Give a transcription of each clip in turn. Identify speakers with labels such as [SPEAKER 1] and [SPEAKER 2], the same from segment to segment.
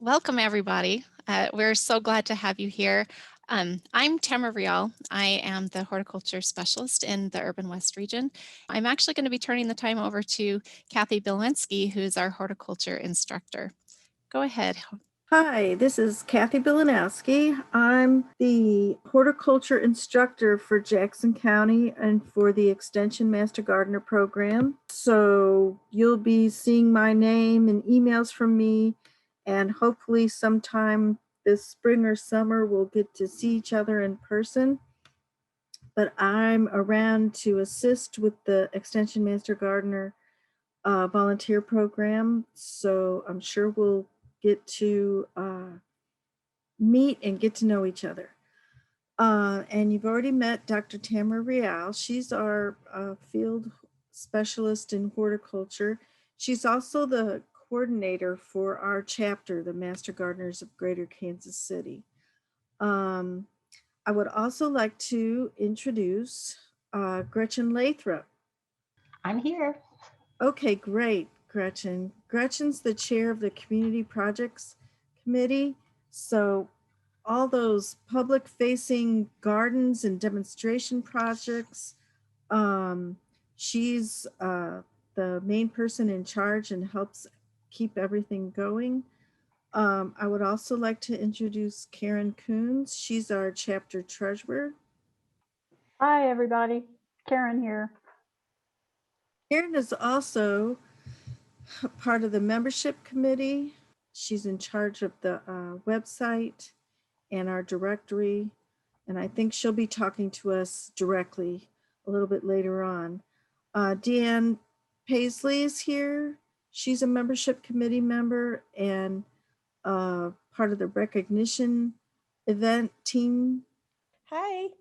[SPEAKER 1] Welcome, everybody. We're so glad to have you here. I'm Tamara Rial. I am the horticulture specialist in the Urban West region. I'm actually going to be turning the time over to Kathy Bilensky, who's our horticulture instructor. Go ahead.
[SPEAKER 2] Hi, this is Kathy Bilanowski. I'm the horticulture instructor for Jackson County and for the Extension Master Gardener program. So you'll be seeing my name and emails from me, and hopefully sometime this spring or summer we'll get to see each other in person. But I'm around to assist with the Extension Master Gardener volunteer program. So I'm sure we'll get to meet and get to know each other. And you've already met Dr. Tamara Rial. She's our field specialist in horticulture. She's also the coordinator for our chapter, the Master Gardeners of Greater Kansas City. I would also like to introduce Gretchen Lathrop.
[SPEAKER 3] I'm here.
[SPEAKER 2] Okay, great, Gretchen. Gretchen's the chair of the Community Projects Committee. So all those public-facing gardens and demonstration projects, she's the main person in charge and helps keep everything going. I would also like to introduce Karen Coons. She's our chapter treasurer.
[SPEAKER 3] Hi, everybody. Karen here.
[SPEAKER 2] Karen is also part of the membership committee. She's in charge of the website and our directory. And I think she'll be talking to us directly a little bit later on. Deanne Paisley is here. She's a membership committee member and part of the recognition event team.
[SPEAKER 4] Hi.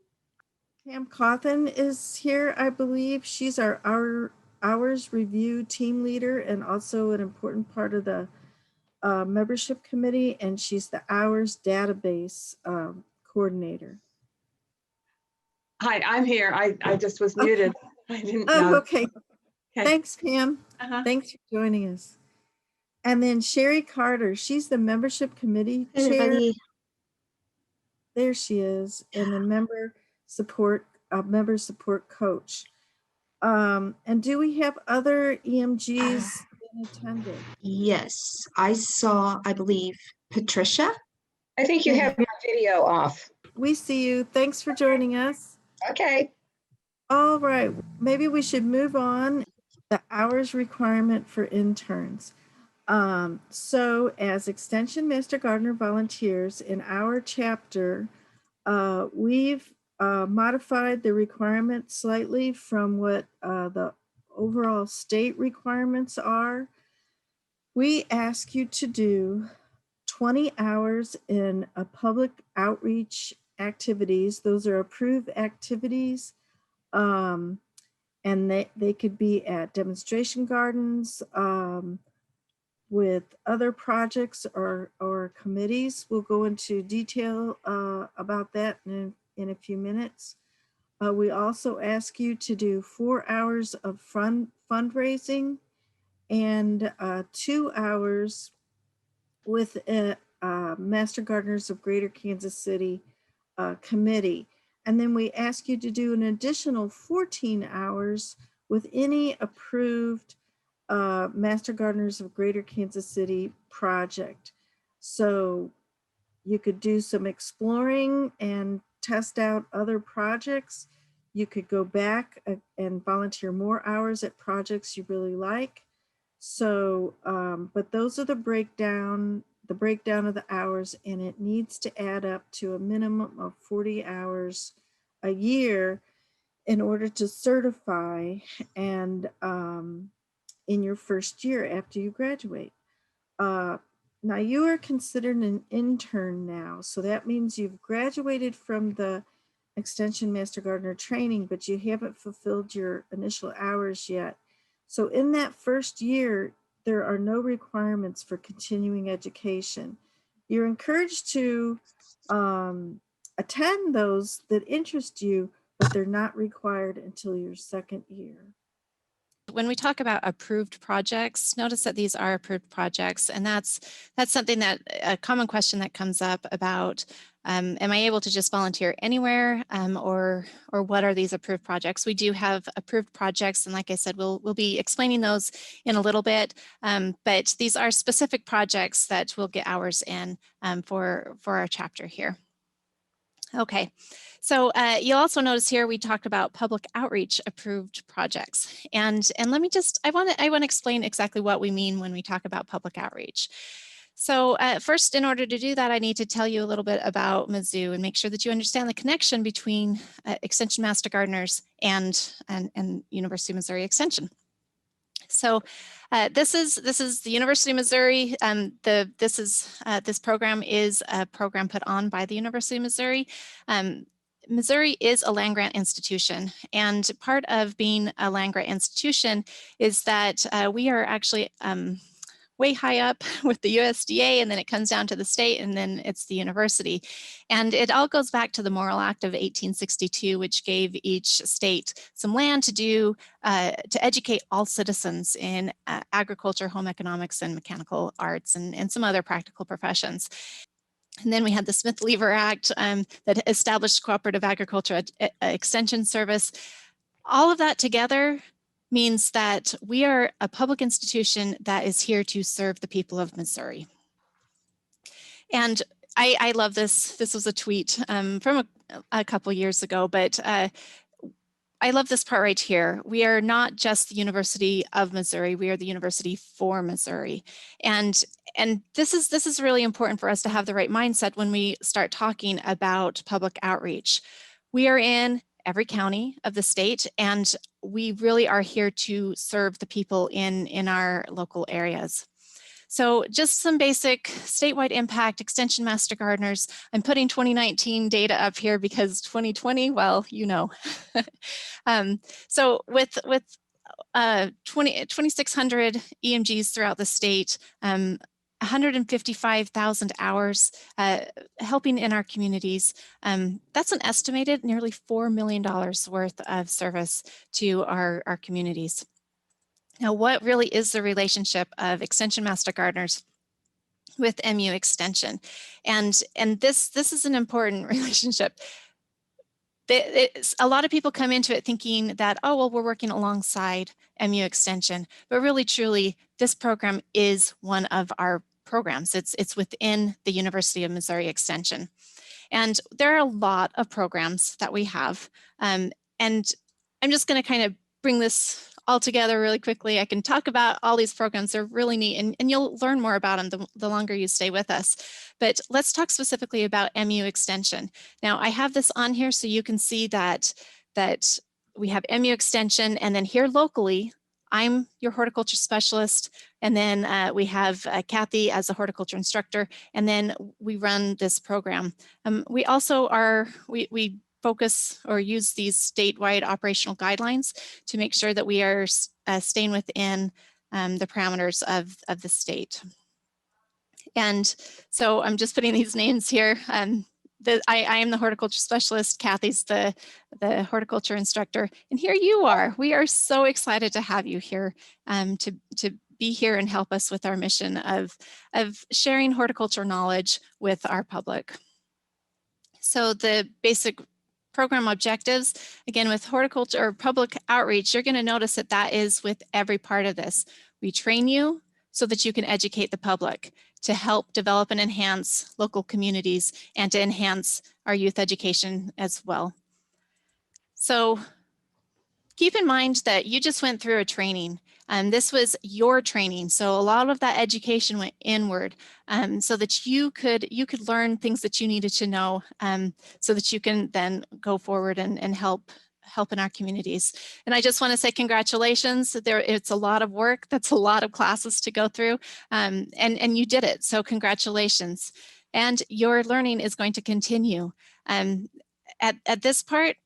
[SPEAKER 2] Pam Cawthon is here, I believe. She's our hours review team leader and also an important part of the membership committee, and she's the hours database coordinator.
[SPEAKER 4] Hi, I'm here. I just was muted. I didn't
[SPEAKER 2] Oh,
[SPEAKER 4] know.
[SPEAKER 2] okay. Thanks, Pam. Thanks for joining us. And then Sherry Carter, she's the membership committee chair.
[SPEAKER 5] Everybody.
[SPEAKER 2] There she is, and the member support coach. And do we have other EMGs in attendance?
[SPEAKER 5] Yes, I saw, I believe, Patricia.
[SPEAKER 3] I think you have your video off.
[SPEAKER 2] We see you. Thanks for joining us.
[SPEAKER 3] Okay.
[SPEAKER 2] All right, maybe we should move on. The hours requirement for interns. So as Extension Master Gardener volunteers in our chapter, we've modified the requirement slightly from what the overall state requirements are. We ask you to do 20 hours in a public outreach activities. Those are approved activities. And they could be at demonstration gardens, with other projects or committees. We'll go into detail about that in a few minutes. We also ask you to do 4 hours of fundraising and 2 hours with a Master Gardeners of Greater Kansas City committee. And then we ask you to do an additional 14 hours with any approved Master Gardeners of Greater Kansas City project. So you could do some exploring and test out other projects. You could go back and volunteer more hours at projects you really like. So, but those are the breakdown of the hours, and it needs to add up to a minimum of 40 hours a year in order to certify and in your first year after you graduate. Now you are considered an intern now. So that means you've graduated from the Extension Master Gardener training, but you haven't fulfilled your initial hours yet. So in that first year, there are no requirements for continuing education. You're encouraged to attend those that interest you, but they're not required until your second year.
[SPEAKER 1] when we talk about approved projects, notice that these are approved projects, and that's something that a common question that comes up about, am I able to just volunteer anywhere, or what are these approved projects? We do have approved projects, and like I said, we'll be explaining those in a little bit, but these are specific projects that will get hours in for our chapter here. Okay, so you'll also notice here we talked about public outreach approved projects, and let me just, I want to explain exactly what we mean when we talk about public outreach. So first, in order to do that, I need to tell you a little bit about Mizzou and make sure that you understand the connection between Extension Master Gardeners and University of Missouri Extension. So this is the University of Missouri. This program is a program put on by the University of Missouri. Missouri is a land-grant institution, and part of being a land-grant institution is that we are actually way high up with the USDA, and then it comes down to the state, and then it's the university. And it all goes back to the Morrill Act of 1862, which gave each state some land to do, to educate all citizens in agriculture, home economics, and mechanical arts, and some other practical professions. And then we had the Smith-Lever Act that established cooperative agriculture extension service. All of that together means that we are a public institution that is here to serve the people of Missouri. And I love this. This was a tweet from a couple years ago, but I love this part right here. We are not just the University of Missouri, we are the University for Missouri. And this is really important for us to have the right mindset when we start talking about public outreach. We are in every county of the state, and we really are here to serve the people in our local areas. So just some basic statewide impact, Extension Master Gardeners. I'm putting 2019 data up here because 2020, well, you know. So with 2,600 EMGs throughout the state, 155,000 hours helping in our communities. That's an estimated nearly $4 million worth of service to our communities. Now, what really is the relationship of Extension Master Gardeners with MU Extension? And this is an important relationship. A lot of people come into it thinking that, oh, well, we're working alongside MU Extension, but really, truly, this program is one of our programs. It's within the University of Missouri Extension. And there are a lot of programs that we have. And I'm just going to kind of bring this all together really quickly. I can talk about all these programs. They're really neat, and you'll learn more about them the longer you stay with us. But let's talk specifically about MU Extension. Now, I have this on here so you can see that we have MU Extension, and then here locally, I'm your horticulture specialist, and then we have Kathy as a horticulture instructor, and then we run this program. We also we focus or use these statewide operational guidelines to make sure that we are staying within the parameters of the state. And so I'm just putting these names here. I am the horticulture specialist. Kathy's the horticulture instructor. And here you are. We are so excited to have you here to be here and help us with our mission of sharing horticulture knowledge with our public. So the basic program objectives, again, with horticulture or public outreach, you're going to notice that is with every part of this. We train you so that you can educate the public to help develop and enhance local communities and to enhance our youth education as well. So keep in mind that you just went through a training. This was your training, so a lot of that education went inward, so that you could learn things that you needed to know, so that you can then go forward and help in our communities. And I just want to say congratulations. It's a lot of work. That's a lot of classes to go through, and you did it. So congratulations. And your learning is going to continue. At this part,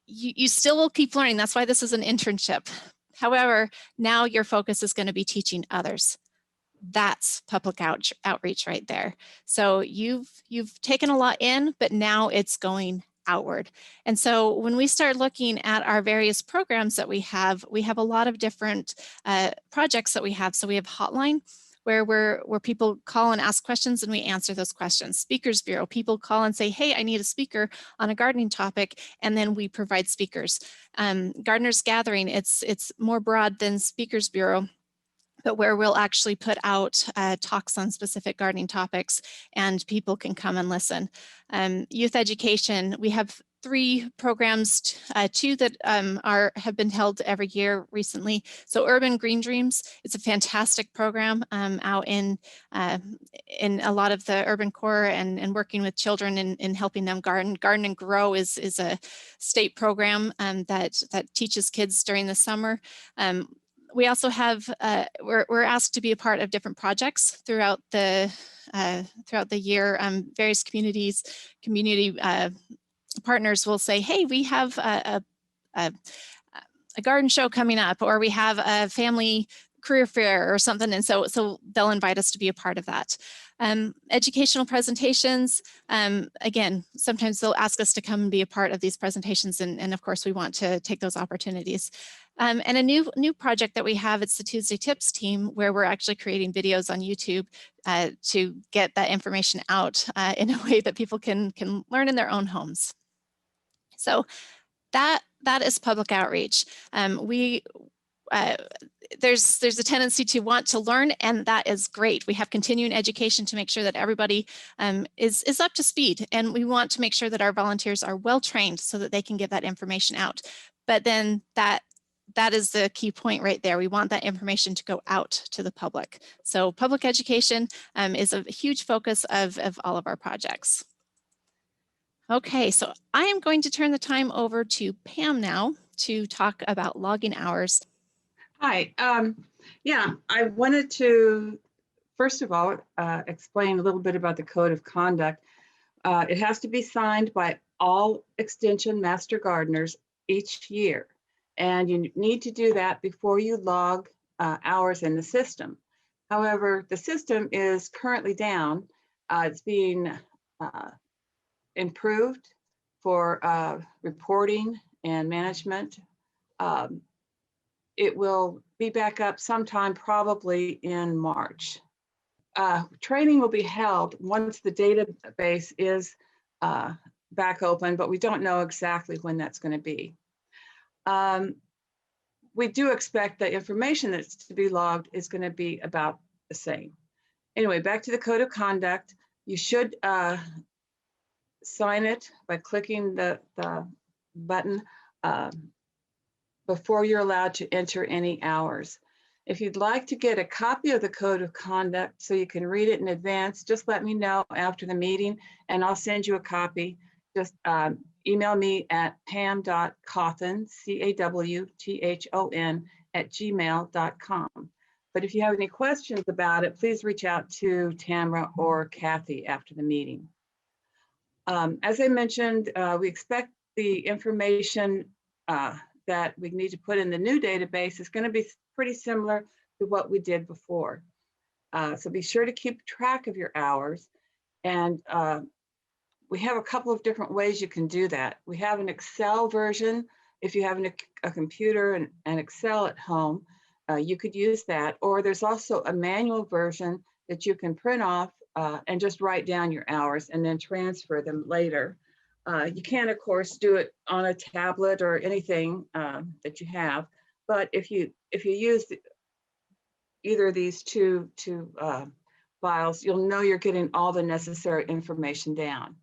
[SPEAKER 1] you still will keep learning. That's why this is an internship. However, now your focus is going to be teaching others. That's public outreach right there. So you've taken a lot in, but now it's going outward. And so when we start looking at our various programs that we have a lot of different projects that we have. So we have Hotline, where people call and ask questions and we answer those questions. Speakers Bureau, people call and say, hey, I need a speaker on a gardening topic, and then we provide speakers. Gardeners Gathering, it's more broad than Speakers Bureau, but where we'll actually put out talks on specific gardening topics and people can come and listen. Youth Education, we have 3 programs, 2 that have been held every year recently. So Urban Green Dreams, it's a fantastic program out in a lot of the urban core and working with children in helping them garden. Garden and Grow is a state program that teaches kids during the summer. We also have, we're asked to be a part of different projects throughout the year. Various community partners will say, hey, we have a garden show coming up, or we have a family career fair or something. And so they'll invite us to be a part of that. Educational presentations, again, sometimes they'll ask us to come and be a part of these presentations. And of course, we want to take those opportunities. And a new project that we have, it's the Tuesday Tips team, where we're actually creating videos on YouTube to get that information out in a way that people can learn in their own homes. So that is public outreach. There's a tendency to want to learn, and that is great. We have continuing education to make sure that everybody is up to speed, and we want to make sure that our volunteers are well trained so that they can get that information out. But then that is the key point right there. We want that information to go out to the public. So public education is a huge focus of all of our projects. Okay, so I am going to turn the time over to Pam now to talk about logging hours.
[SPEAKER 4] Hi. Yeah, I wanted to, first of all, explain a little bit about the Code of Conduct. It has to be signed by all Extension Master Gardeners each year. And you need to do that before you log hours in the system. However, the system is currently down. It's being improved for reporting and management. It will be back up sometime probably in March. Training will be held once the database is back open, but we don't know exactly when that's going to be. We do expect the information that's to be logged is going to be about the same. Anyway, back to the Code of Conduct. You should sign it by clicking the button before you're allowed to enter any hours. If you'd like to get a copy of the Code of Conduct so you can read it in advance, just let me know after the meeting and I'll send you a copy. Just email me at pam.cawthon, CAWTHON, @gmail.com. But if you have any questions about it, please reach out to Tamara or Kathy after the meeting. As I mentioned, we expect the information that we need to put in the new database is going to be pretty similar to what we did before. So be sure to keep track of your hours. And we have a couple of different ways you can do that. We have an Excel version. If you have a computer and Excel at home, you could use that. Or there's also a manual version that you can print off and just write down your hours and then transfer them later. You can, of course, do it on a tablet or anything that you have. But if you use either of these two files, you'll know you're getting all the necessary information down.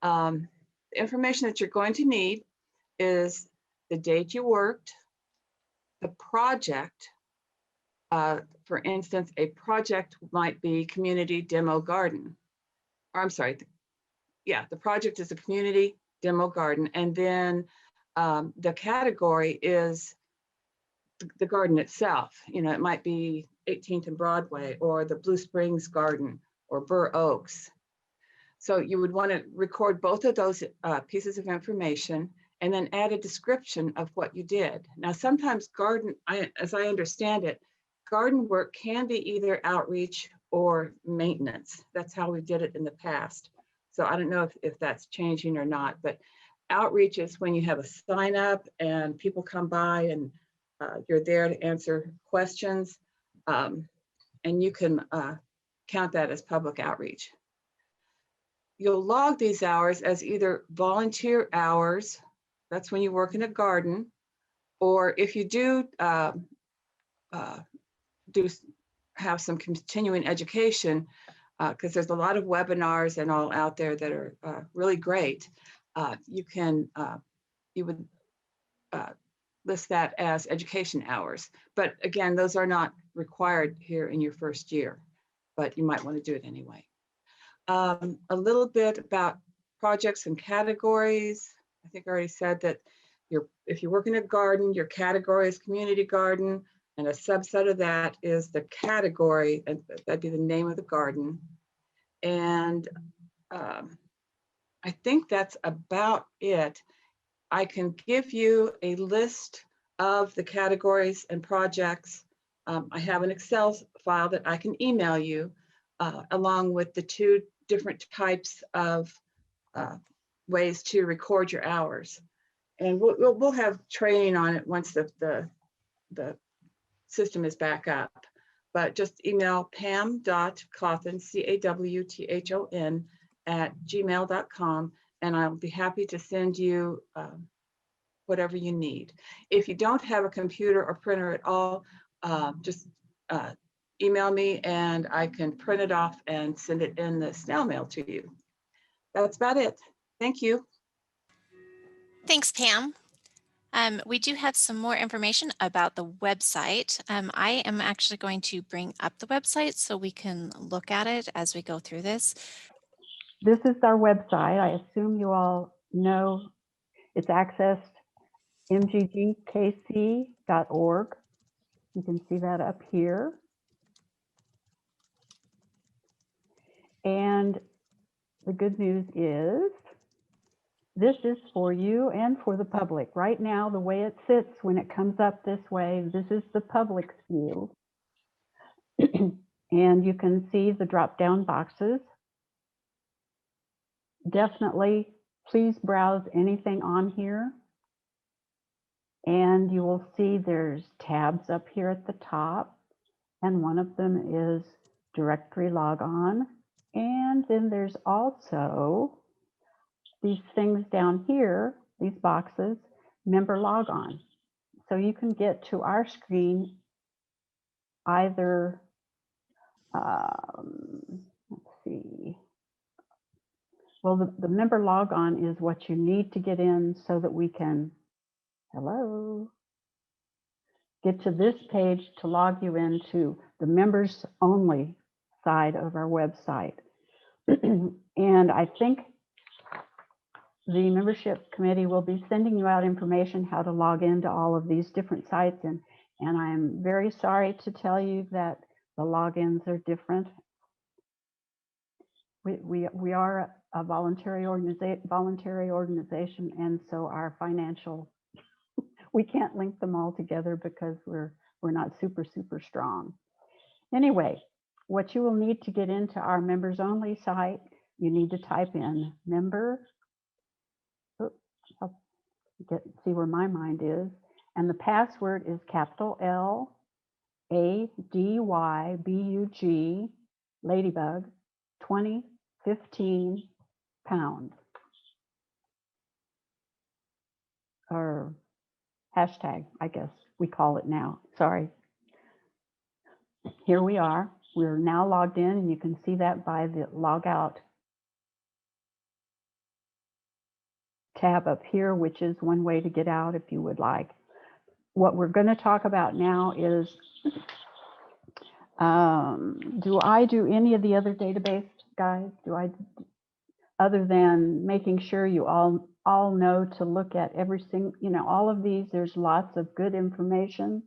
[SPEAKER 4] The information that you're going to need is the date you worked, the project. For instance, a project might be community demo garden. Or I'm sorry, the project is a community demo garden. And then the category is the garden itself. You know, it might be 18th and Broadway or the Blue Springs Garden or Burr Oaks. So you would want to record both of those pieces of information and then add a description of what you did. Now, sometimes as I understand it, garden work can be either outreach or maintenance. That's how we did it in the past. So I don't know if that's changing or not, but outreach is when you have a sign up and people come by and you're there to answer questions. And you can count that as public outreach. You'll log these hours as either volunteer hours, that's when you work in a garden, or if you do have some continuing education, because there's a lot of webinars and all out there that are really great, you would list that as education hours. But again, those are not required here in your first year, but you might want to do it anyway. A little bit about projects and categories. I think I already said that if you work in a garden, your category is community garden, and a subset of that is the category, and that'd be the name of the garden. And I think that's about it. I can give you a list of the categories and projects. I have an Excel file that I can email you along with the 2 different types of ways to record your hours. And we'll have training on it once the system is back up. But just email pam.cawthon, C-A-W-T-H-O-N, @gmail.com, and I'll be happy to send you whatever you need. If you don't have a computer or printer at all, just email me and I can print it off and send it in the snail mail to you. That's about it. Thank you.
[SPEAKER 1] Thanks, Pam. We do have some more information about the website. I am actually going to bring up the website so we can look at it as we go through this.
[SPEAKER 6] This is our website. I assume you all know it's accessed mggkc.org. You can see that up here. And the good news is this is for you and for the public. Right now, the way it sits when it comes up this way, this is the public's view. And you can see the drop-down boxes. Definitely, please browse anything on here. And you will see there's tabs up here at the top. And one of them is directory logon. And then there's also these things down here, these boxes, member logon. So you can get to our screen either, let's see. Well, the member logon is what you need to get in so that we can, get to this page to log you into the members only side of our website. And I think the membership committee will be sending you out information how to log into all of these different sites. And I'm very sorry to tell you that the logins are different. We are a voluntary organization, and so our financial, we can't link them all together because we're not super strong. Anyway, what you will need to get into our members only site, you need to type in member. I'll see where my mind is, and the password is capital LADYBUG ladybug 2015 pound, or hashtag, I guess we call it now. Sorry. Here we are. We're now logged in, and you can see that by the log out tab up here, which is one way to get out if you would like. What we're going to talk about now is, do I do any of the other database, guys? Other than making sure you all know to look at every single, all of these, there's lots of good information.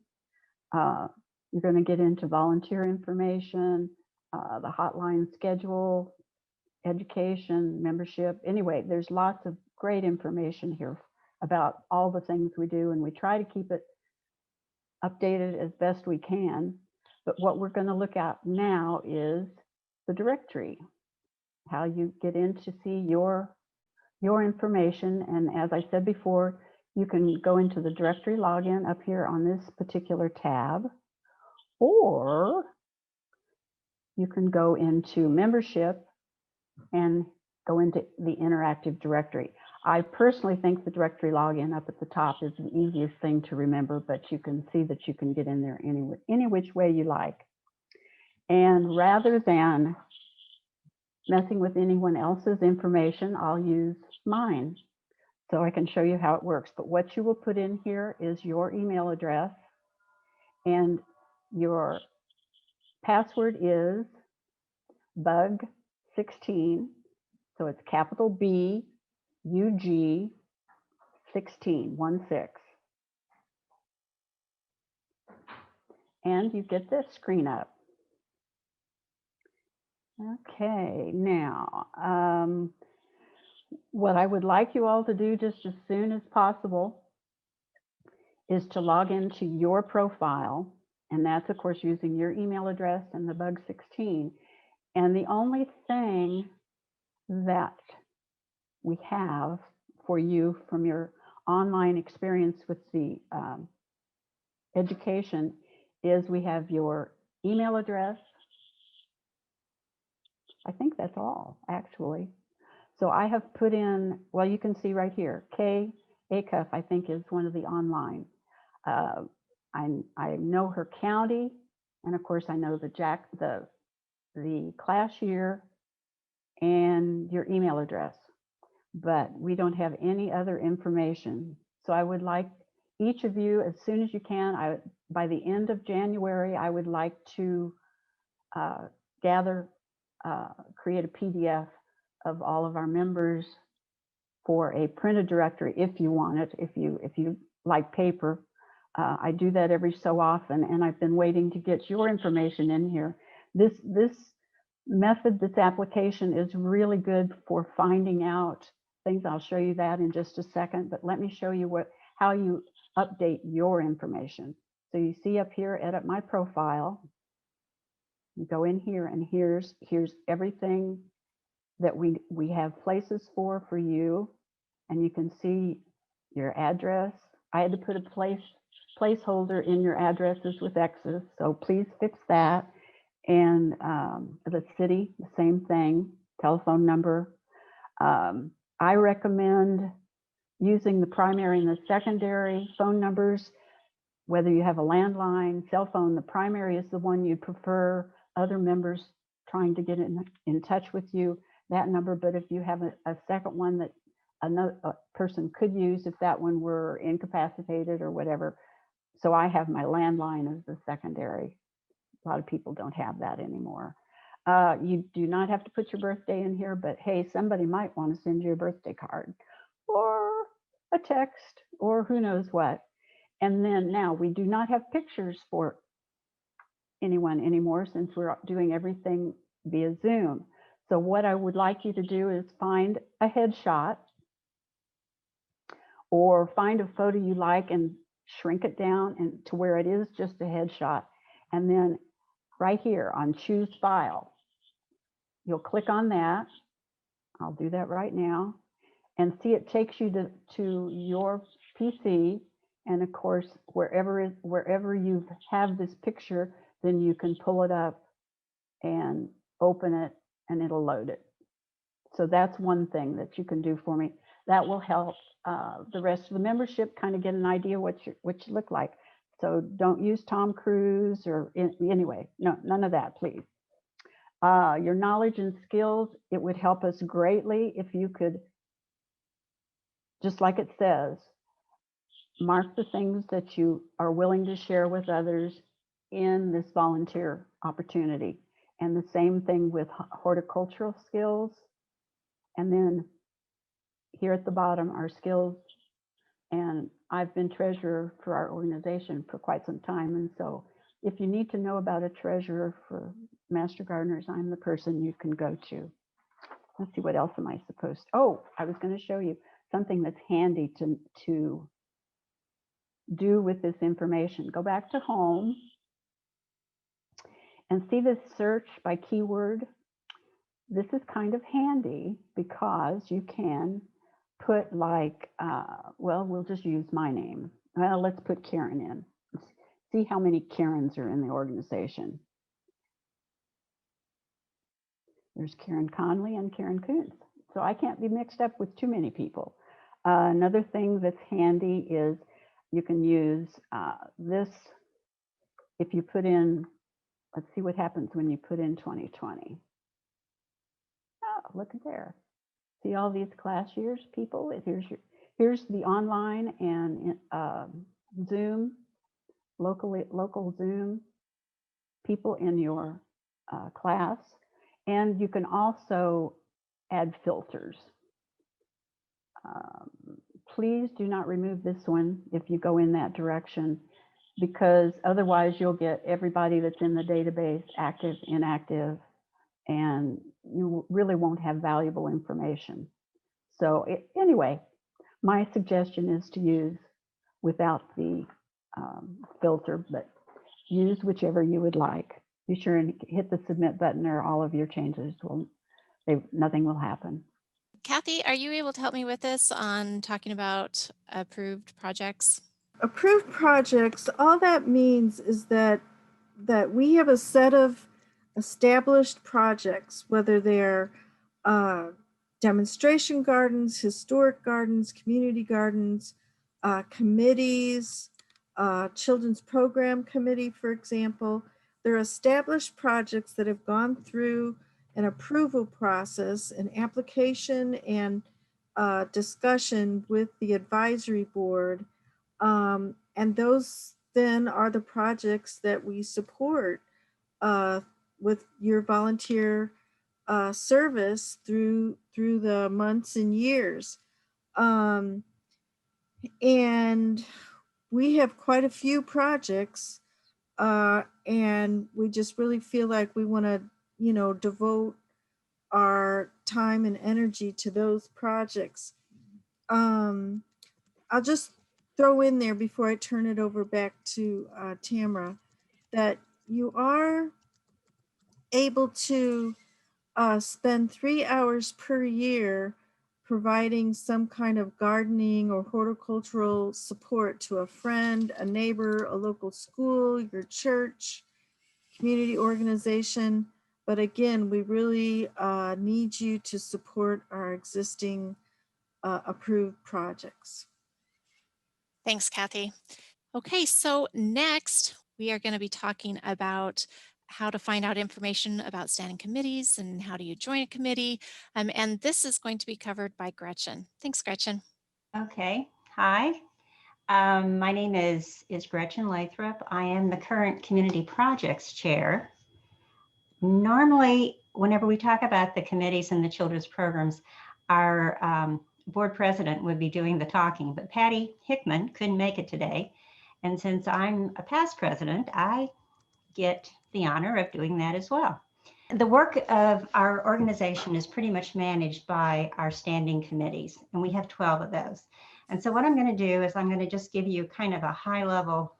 [SPEAKER 6] You're going to get into volunteer information, the hotline schedule, education, membership. Anyway, there's lots of great information here about all the things we do, and we try to keep it updated as best we can. But what we're going to look at now is the directory, how you get in to see your your information. And as I said before, you can go into the directory login up here on this particular tab, or you can go into membership and go into the interactive directory. I personally think the directory login up at the top is the easiest thing to remember, but you can see that you can get in there any which way you like. And rather than messing with anyone else's information, I'll use mine so I can show you how it works. But what you will put in here is your email address, and your password is bug16. So it's capital B, UG 16, 16. And you get this screen up. Okay, now, what I would like you all to do just as soon as possible is to log into your profile. And that's, of course, using your email address and the bug16. And the only thing that we have for you from your online experience with the education is we have your email address. I think that's all, actually. So I have put in, well, you can see right here, Kay Acuff, I think, is one of the online. I know her county, and of course I know the class year and your email address, but we don't have any other information. So I would like each of you, as soon as you can, by the end of January, I would like to create a PDF of all of our members for a printed directory if you want it, if you like paper. I do that every so often, and I've been waiting to get your information in here. This method, this application is really good for finding out things. I'll show you that in just a second, but let me show you how you update your information. So you see up here, edit my profile. You go in here, and here's everything that we have places for you, and you can see your address. I had to put a placeholder in your addresses with X's, so please fix that. And the city, the same thing, telephone number. I recommend using the primary and the secondary phone numbers, whether you have a landline, cell phone. The primary is the one you prefer other members trying to get in touch with you, that number. But if you have a second one that another person could use, if that one were incapacitated or whatever. So I have my landline as the secondary. A lot of people don't have that anymore. You do not have to put your birthday in here, but hey, somebody might want to send you a birthday card or a text or who knows what. And then now we do not have pictures for anyone anymore since we're doing everything via Zoom. So what I would like you to do is find a headshot or find a photo you like and shrink it down and to where it is just a headshot. And then right here on choose file, you'll click on that. I'll do that right now, and see it takes you to your PC. And of course, wherever you have this picture, then you can pull it up and open it, and it'll load it. So that's one thing that you can do for me. That will help the rest of the membership kind of get an idea what you look like. So don't use Tom Cruise or anyway, no, none of that, please. Your knowledge and skills, it would help us greatly if you could, just like it says, mark the things that you are willing to share with others in this volunteer opportunity. And the same thing with horticultural skills. And then here at the bottom are skills. And I've been treasurer for our organization for quite some time. And so if you need to know about a treasurer for Master Gardeners, I'm the person you can go to. Let's see, what else am I supposed to? Oh, I was going to show you something that's handy to do with this information. Go back to home and see this search by keyword. This is kind of handy because you can put like, well, we'll just use my name. Well, let's put Karen in. Let's see how many Karens are in the organization. There's Karen Conley and Karen Kuntz. So I can't be mixed up with too many people. Another thing that's handy is you can use this if you put in, let's see what happens when you put in 2020. Oh, look at there. See all these class years, people? Here's the online and Zoom, local Zoom people in your class. And you can also add filters. Please do not remove this one if you go in that direction, because otherwise you'll get everybody that's in the database active, inactive, and you really won't have valuable information. So anyway, my suggestion is to use without the filter, but use whichever you would like. Be sure and hit the submit button or all of your changes will, nothing will happen.
[SPEAKER 1] Kathy, are you able to help me with this on talking about approved projects?
[SPEAKER 2] Approved projects, all that means is that we have a set of established projects, whether they're demonstration gardens, historic gardens, community gardens, committees, children's program committee, for example. They're established projects that have gone through an approval process, an application and discussion with the advisory board. And those then are the projects that we support with your volunteer service through the months and years. And we have quite a few projects, and we just really feel like we want to, devote our time and energy to those projects. I'll just throw in there before I turn it over back to Tamara that you are able to spend 3 hours per year providing some kind of gardening or horticultural support to a friend, a neighbor, a local school, your church, community organization. But again, we really need you to support our existing approved projects.
[SPEAKER 1] Thanks, Kathy. Okay, so next we are going to be talking about how to find out information about standing committees and how do you join a committee. And this is going to be covered by Gretchen. Thanks, Gretchen.
[SPEAKER 7] Okay, hi. My name is Gretchen Lathrop. I am the current Community Projects Chair. Normally, whenever we talk about the committees and the children's programs, our board president would be doing the talking, but Patty Hickman couldn't make it today. And since I'm a past president, I get the honor of doing that as well. The work of our organization is pretty much managed by our standing committees, and we have 12 of those. And so what I'm going to do is I'm going to just give you kind of a high-level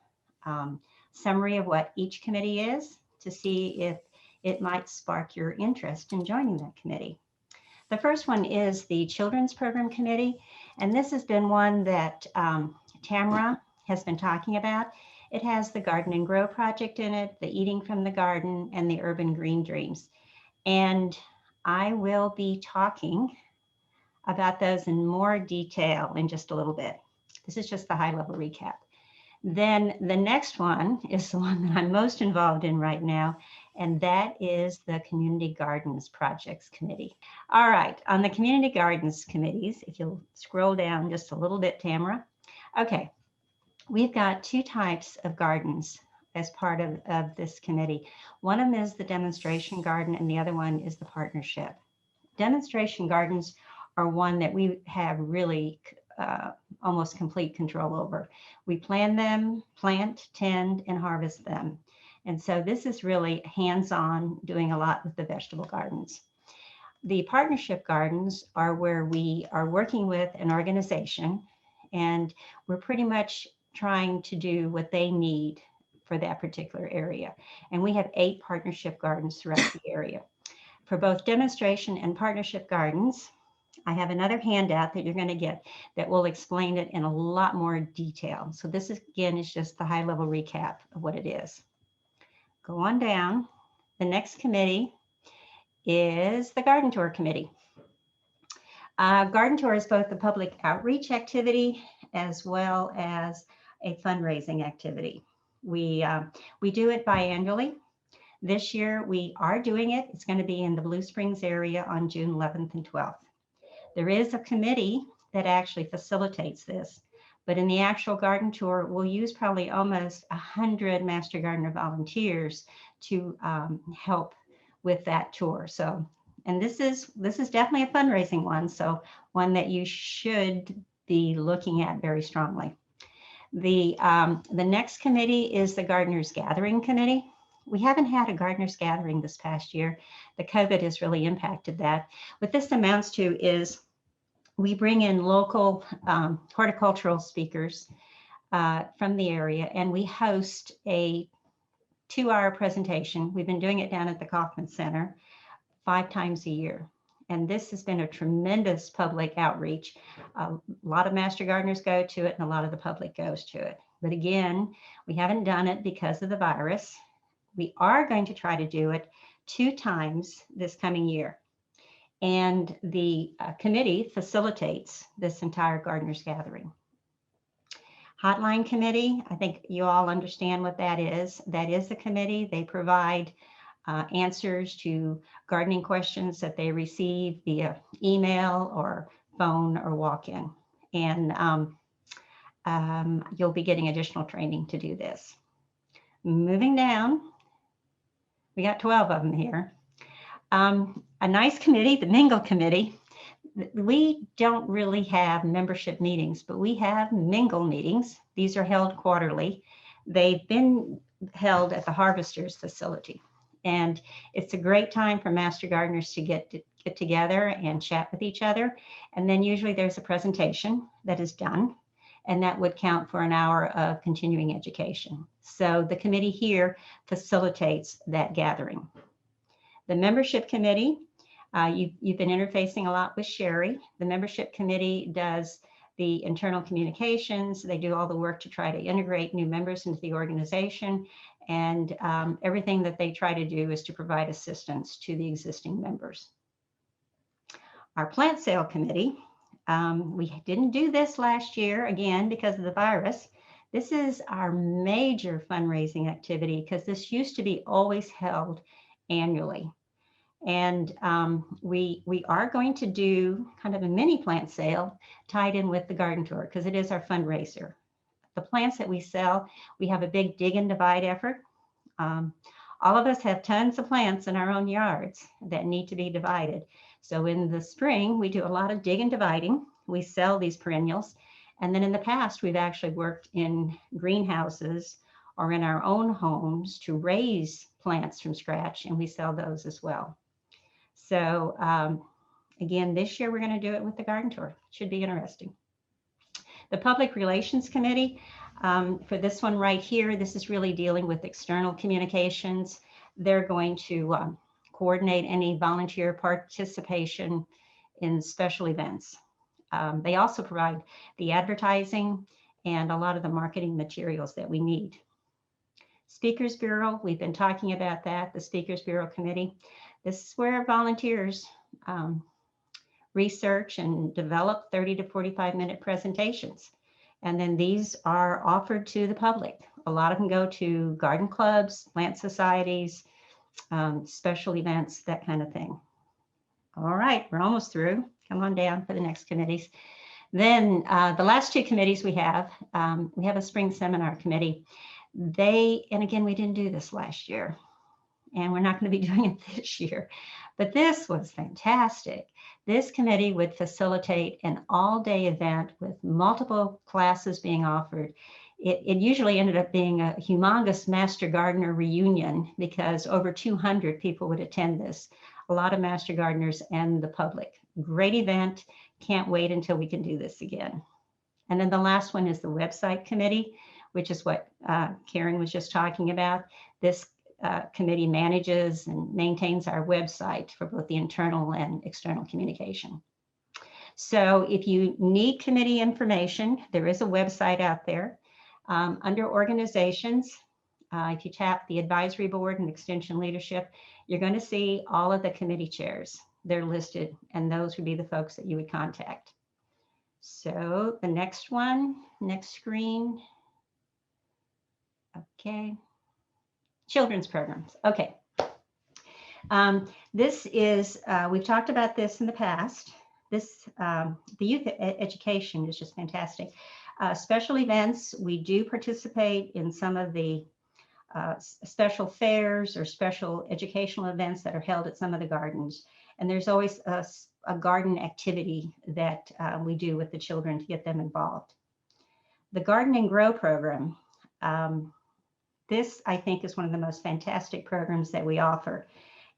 [SPEAKER 7] summary of what each committee is to see if it might spark your interest in joining that committee. The first one is the Children's Program Committee, and this has been one that Tamara has been talking about. It has the Garden and Grow project in it, the Eating from the Garden, and the Urban Green Dreams. And I will be talking about those in more detail in just a little bit. This is just the high-level recap. Then the next one is the one that I'm most involved in right now, and that is the Community Gardens Projects Committee. All right, on the Community Gardens Committees, if you'll scroll down just a little bit, Tamara. Okay, we've got two types of gardens as part of this committee. One of them is the demonstration garden, and the other one is the partnership. Demonstration gardens are one that we have really almost complete control over. We plan them, plant, tend, and harvest them. And so this is really hands-on, doing a lot with the vegetable gardens. The partnership gardens are where we are working with an organization, and we're pretty much trying to do what they need for that particular area. And we have 8 partnership gardens throughout the area. For both demonstration and partnership gardens, I have another handout that you're going to get that will explain it in a lot more detail. So this is, again, is just the high level recap of what it is. Go on down. The next committee is the Garden Tour Committee. Garden Tour is both a public outreach activity as well as a fundraising activity. We do it biannually. This year we are doing it. It's going to be in the Blue Springs area on June 11th and 12th. There is a committee that actually facilitates this, but in the actual garden tour, we'll use probably almost 100 Master Gardener volunteers to help with that tour. So, and this is definitely a fundraising one, so one that you should be looking at very strongly. The next committee is the Gardeners Gathering Committee. We haven't had a Gardeners Gathering this past year. The COVID has really impacted that. What this amounts to is we bring in local horticultural speakers from the area, and we host a 2-hour presentation. We've been doing it down at the Kaufman Center 5 times a year. And this has been a tremendous public outreach. A lot of Master Gardeners go to it and a lot of the public goes to it. But again, we haven't done it because of the virus. We are going to try to do it 2 times this coming year. And the committee facilitates this entire Gardeners Gathering. Hotline Committee, I think you all understand what that is. That is the committee. They provide answers to gardening questions that they receive via email or phone or walk-in. And you'll be getting additional training to do this. Moving down, we got 12 of them here. A nice committee, the Mingle Committee. We don't really have membership meetings, but we have Mingle meetings. These are held quarterly. They've been held at the Harvesters facility. And it's a great time for Master Gardeners to get together and chat with each other. And then usually there's a presentation that is done, and that would count for an hour of continuing education. So the committee here facilitates that gathering. The membership committee, you've been interfacing a lot with Sherry. The membership committee does the internal communications. They do all the work to try to integrate new members into the organization. And everything that they try to do is to provide assistance to the existing members. Our plant sale committee, we didn't do this last year, again, because of the virus. This is our major fundraising activity because this used to be always held annually. And we are going to do kind of a mini plant sale tied in with the garden tour because it is our fundraiser. The plants that we sell, we have a big dig and divide effort. All of us have tons of plants in our own yards that need to be divided. So in the spring, we do a lot of dig and dividing. We sell these perennials. And then in the past, we've actually worked in greenhouses or in our own homes to raise plants from scratch, and we sell those as well. So again, this year we're going to do it with the garden tour. Should be interesting. The Public Relations Committee, for this one right here, this is really dealing with external communications. They're going to coordinate any volunteer participation in special events. They also provide the advertising and a lot of the marketing materials that we need. Speakers Bureau, we've been talking about that, the Speakers Bureau Committee. This is where volunteers research and develop 30 to 45-minute presentations. And then these are offered to the public. A lot of them go to garden clubs, plant societies, special events, that kind of thing. All right, we're almost through. Come on down for the next committees. Then the last 2 committees we have a spring seminar committee. And again, we didn't do this last year, and we're not going to be doing it this year, but this was fantastic. This committee would facilitate an all-day event with multiple classes being offered. It usually ended up being a humongous Master Gardener reunion because over 200 people would attend this. A lot of Master Gardeners and the public. Great event. Can't wait until we can do this again. And then the last one is the website committee, which is what Karen was just talking about. This committee manages and maintains our website for both the internal and external communication. So if you need committee information, there is a website out there. Under organizations, if you tap the advisory board and extension leadership, you're going to see all of the committee chairs. They're listed, and those would be the folks that you would contact. So the next one, next screen. Okay. Children's programs. Okay. This is, we've talked about this in the past. This, the youth education is just fantastic. Special events, we do participate in some of the special fairs or special educational events that are held at some of the gardens. And there's always a garden activity that we do with the children to get them involved. The Garden and Grow program, this I think is one of the most fantastic programs that we offer.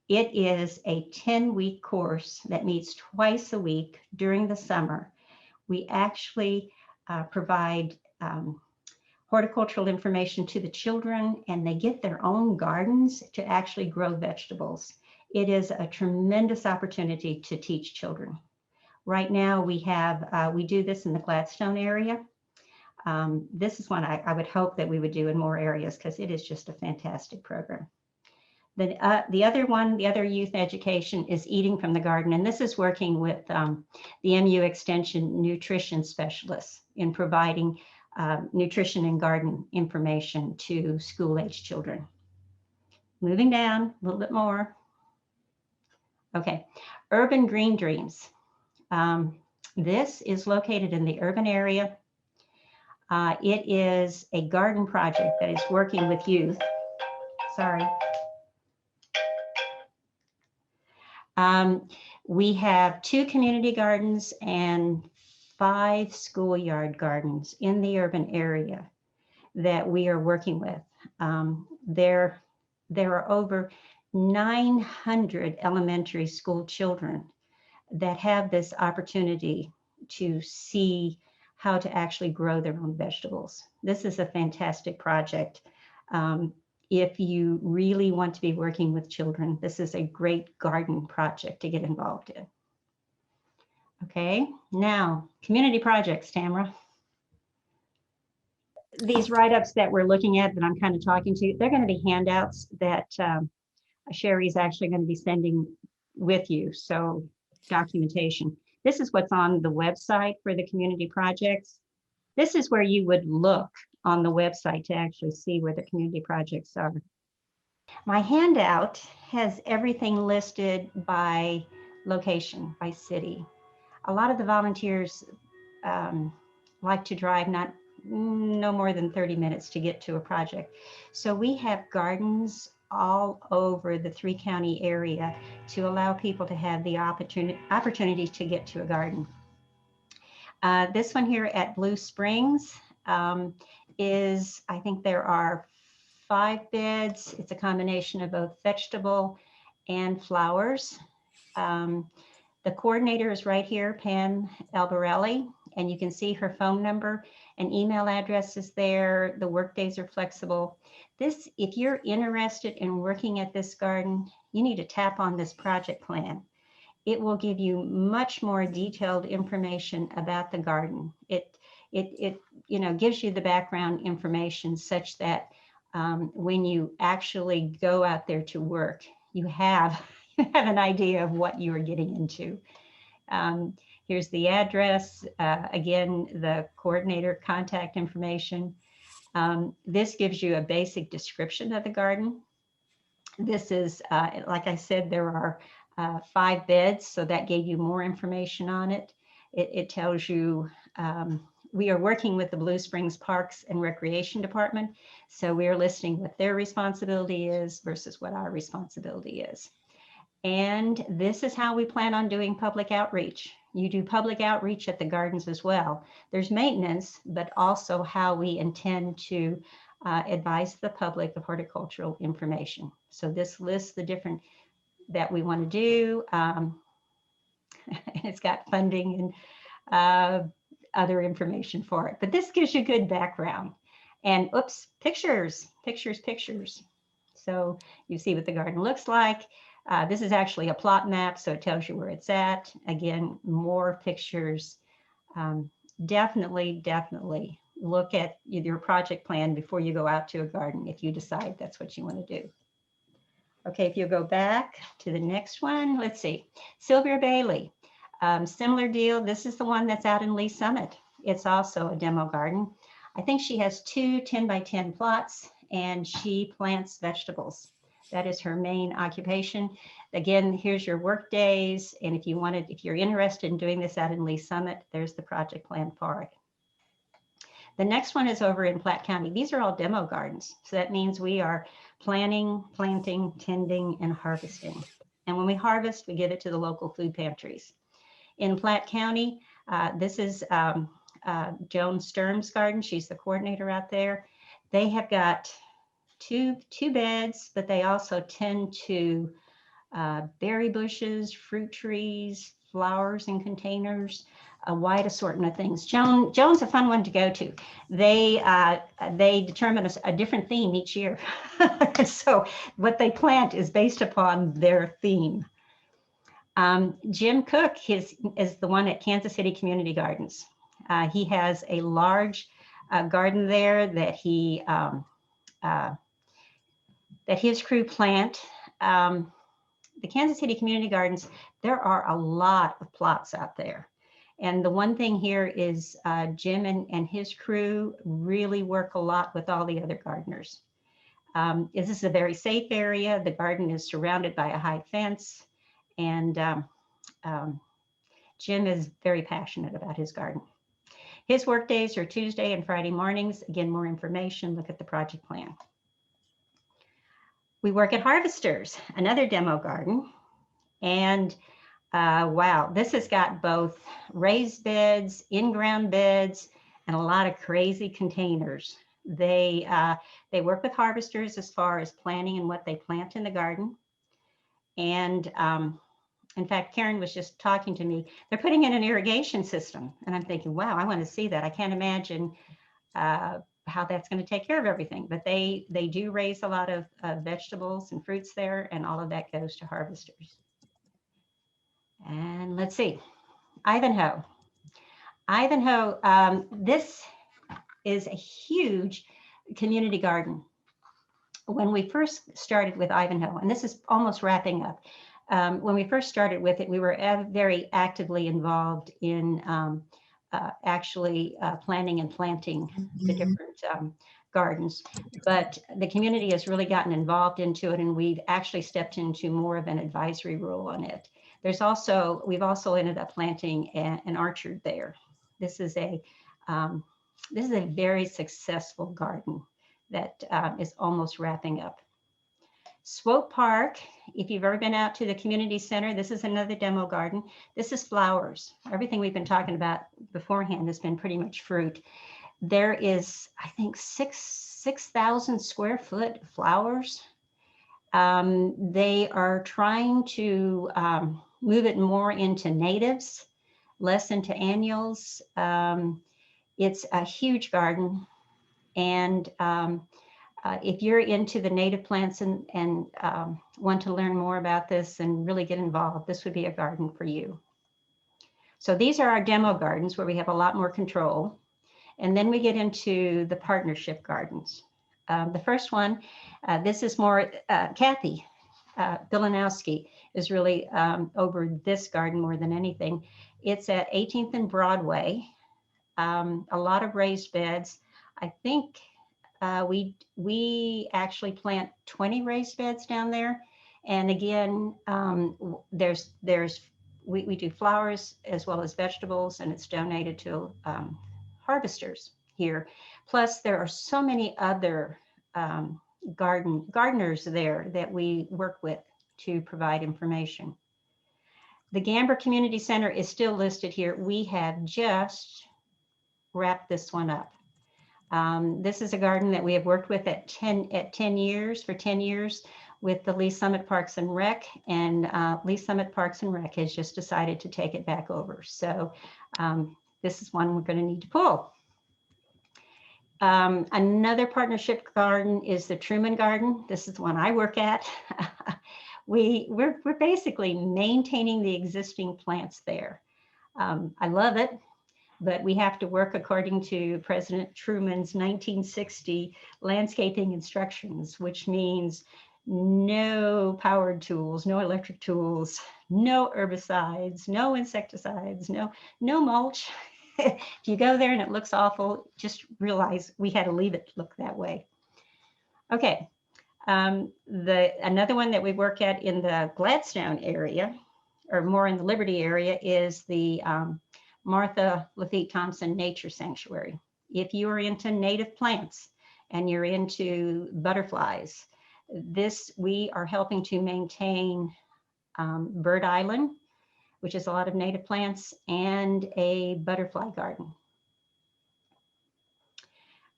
[SPEAKER 7] It is a 10-week course that meets twice a week during the summer. We actually provide horticultural information to the children, and they get their own gardens to actually grow vegetables. It is a tremendous opportunity to teach children. Right now we have, we do this in the Gladstone area. This is one I would hope that we would do in more areas because it is just a fantastic program. The other one, the other youth education is Eating from the Garden. And this is working with the MU Extension nutrition specialists in providing nutrition and garden information to school-age children. Moving down a little bit more. Okay, Urban Green Dreams. This is located in the urban area. It is a garden project that is working with youth. Sorry. We have 2 community gardens and 5 schoolyard gardens in the urban area that we are working with. There are over 900 elementary school children that have this opportunity to see how to actually grow their own vegetables. This is a fantastic project. If you really want to be working with children, this is a great garden project to get involved in. Okay, now community projects, Tamara. These write-ups that we're looking at that I'm kind of talking to, they're going to be handouts that Sherry's actually going to be sending with you. So documentation. This is what's on the website for the community projects. This is where you would look on the website to actually see where the community projects are. My handout has everything listed by location, by city. A lot of the volunteers like to drive no more than 30 minutes to get to a project. So we have gardens all over the 3-county area to allow people to have the opportunity to get to a garden. This one here at Blue Springs is, I think there are 5 beds. It's a combination of both vegetable and flowers. The coordinator is right here, Pam Albarelli, and you can see her phone number and email address is there. The work days are flexible. This, if you're interested in working at this garden, you need to tap on this project plan. It will give you much more detailed information about the garden. It gives you the background information such that when you actually go out there to work, you have an idea of what you are getting into. Here's the address, again, the coordinator contact information. This gives you a basic description of the garden. This is, like I said, there are 5 beds, so that gave you more information on it. It tells you, we are working with the Blue Springs Parks and Recreation Department, so we are listing what their responsibility is versus what our responsibility is. And this is how we plan on doing public outreach. You do public outreach at the gardens as well. There's maintenance, but also how we intend to advise the public of horticultural information. So this lists the different that we want to do. It's got funding and other information for it, but this gives you good background. And oops, pictures. So you see what the garden looks like. This is actually a plot map, so it tells you where it's at. Again, more pictures. Definitely look at your project plan before you go out to a garden if you decide that's what you want to do. Okay, if you go back to the next one, let's see. Sylvia Bailey, similar deal. This is the one that's out in Lee Summit. It's also a demo garden. I think she has 2 10-by-10 plots, and she plants vegetables. That is her main occupation. Again, here's your work days. And if you're interested in doing this out in Lee Summit, there's the project plan for it. The next one is over in Platte County. These are all demo gardens. So that means we are planting, planting, tending, and harvesting. And when we harvest, we give it to the local food pantries. In Platte County, this is Joan Sturm's garden. She's the coordinator out there. They have got two beds, but they also tend to berry bushes, fruit trees, flowers in containers, a wide assortment of things. Joan's a fun one to go to. They determine a different theme each year. So what they plant is based upon their theme. Jim Cook is the one at Kansas City Community Gardens. He has a large garden there that that his crew plant. The Kansas City Community Gardens, there are a lot of plots out there. And the one thing here is Jim and his crew really work a lot with all the other gardeners. This is a very safe area. The garden is surrounded by a high fence, and Jim is very passionate about his garden. His work days are Tuesday and Friday mornings. Again, more information, look at the project plan. We work at Harvesters, another demo garden. And wow, this has got both raised beds, in-ground beds, and a lot of crazy containers. They work with harvesters as far as planning and what they plant in the garden. And in fact, Karen was just talking to me. They're putting in an irrigation system. And I'm thinking, wow, I want to see that. I can't imagine how that's going to take care of everything. But they do raise a lot of vegetables and fruits there, and all of that goes to harvesters. And let's see, Ivanhoe. Ivanhoe, this is a huge community garden. When we first started with Ivanhoe, and this is almost wrapping up, when we first started with it, we were very actively involved in actually planning and planting the different gardens. But the community has really gotten involved into it, and we've actually stepped into more of an advisory role on it. We've also ended up planting an orchard there. This is a very successful garden that is almost wrapping up. Swope Park, if you've ever been out to the community center, this is another demo garden. This is flowers. Everything we've been talking about beforehand has been pretty much fruit. There is, I think, 6,000 square foot flowers. They are trying to move it more into natives, less into annuals. It's a huge garden. And if you're into the native plants and want to learn more about this and really get involved, this would be a garden for you. So these are our demo gardens where we have a lot more control. And then we get into the partnership gardens. The first one, this is more, Kathy Bilanowski is really over this garden more than anything. It's at 18th and Broadway. A lot of raised beds. I think we actually plant 20 raised beds down there. And again, we do flowers as well as vegetables, and it's donated to harvesters here. Plus, there are so many other gardeners there that we work with to provide information. The Gamber Community Center is still listed here. We have just wrapped this one up. This is a garden that we have worked with for 10 years with the Lee Summit Parks and Rec, and Lee Summit Parks and Rec has just decided to take it back over. So this is one we're going to need to pull. Another partnership garden is the Truman Garden. This is the one I work at. We're basically maintaining the existing plants there. I love it, but we have to work according to President Truman's 1960 landscaping instructions, which means no powered tools, no electric tools, no herbicides, no insecticides, no mulch. If you go there and it looks awful, just realize we had to leave it look that way. Okay, another one that we work at in the Gladstone area, or more in the Liberty area, is the Martha Lafitte Thompson Nature Sanctuary. If you are into native plants and you're into butterflies, we are helping to maintain Bird Island, which is a lot of native plants, and a butterfly garden.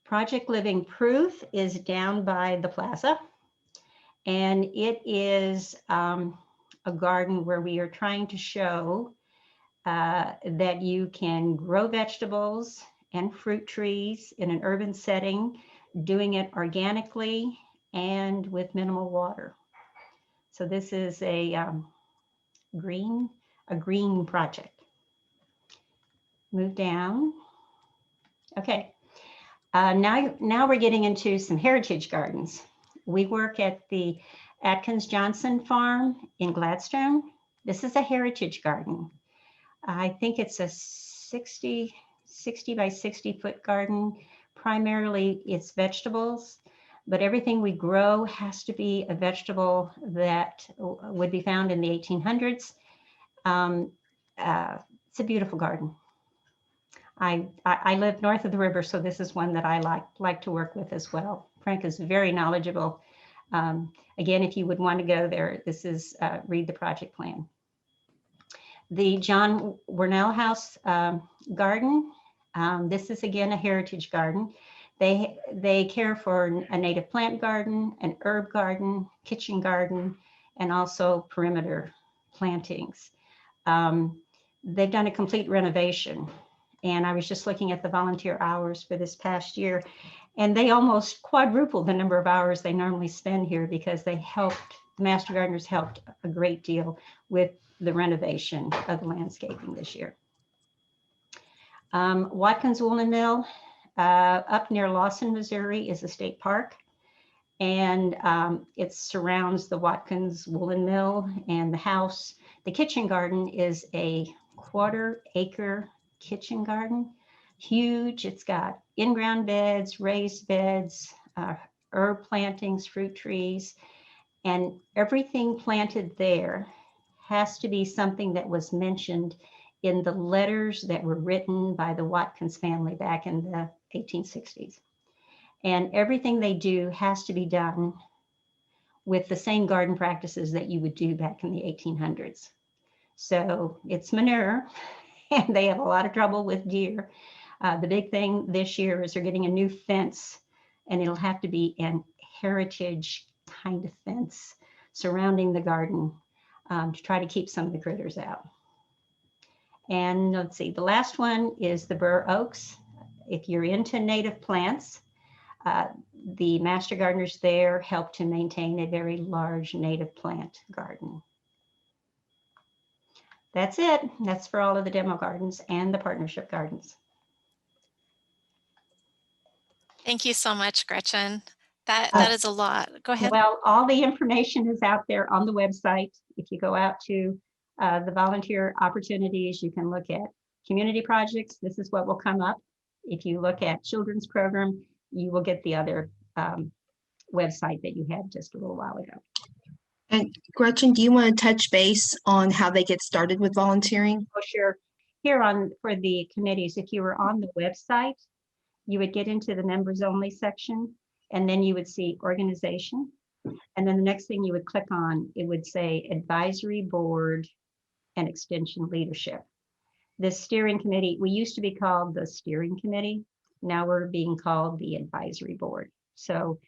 [SPEAKER 7] Project Living Proof is down by the plaza, and it is a garden where we are trying to show that you can grow vegetables and fruit trees in an urban setting, doing it organically and with minimal water. So this is a green project. Move down. Okay. Now we're getting into some heritage gardens. We work at the Atkins Johnson Farm in Gladstone. This is a heritage garden. I think it's a 60 by 60 foot garden. Primarily it's vegetables, but everything we grow has to be a vegetable that would be found in the 1800s. It's a beautiful garden. I live north of the river, so this is one that I like to work with as well. Frank is very knowledgeable. Again, if you would want to go there, this is read the project plan. The John Wernell House garden. This is again a heritage garden. They care for a native plant garden, an herb garden, kitchen garden, and also perimeter plantings. They've done a complete renovation. And I was just looking at the volunteer hours for this past year, and they almost quadrupled the number of hours they normally spend here because the Master Gardeners helped a great deal with the renovation of the landscaping this year. Watkins Woolen Mill, up near Lawson, Missouri, is a state park, and it surrounds the Watkins Woolen Mill and the house. The kitchen garden is a 1/4 acre kitchen garden, huge. It's got in-ground beds, raised beds, herb plantings, fruit trees, and everything planted there has to be something that was mentioned in the letters that were written by the Watkins family back in the 1860s. And everything they do has to be done with the same garden practices that you would do back in the 1800s. So it's manure, and they have a lot of trouble with deer. The big thing this year is they're getting a new fence, and it'll have to be an heritage kind of fence surrounding the garden to try to keep some of the critters out. And let's see, the last one is the Burr Oaks. If you're into native plants, the Master Gardeners there help to maintain a very large native plant garden. That's it. That's for all of the demo gardens and the partnership gardens.
[SPEAKER 1] Thank you so much, Gretchen. That is a lot. Go ahead.
[SPEAKER 7] Well, all the information is out there on the website. If you go out to the volunteer opportunities, you can look at community projects. This is what will come up. If you look at children's program, you will get the other website that you had just a little while ago.
[SPEAKER 5] And Gretchen, do you want to touch base on how they get started with volunteering?
[SPEAKER 7] Oh, sure. Here for the committees, if you were on the website, you would get into the members only section, and then you would see organization. And then the next thing you would click on, it would say advisory board and extension leadership. The steering committee, we used to be called the steering committee. Now we're being called the advisory board. So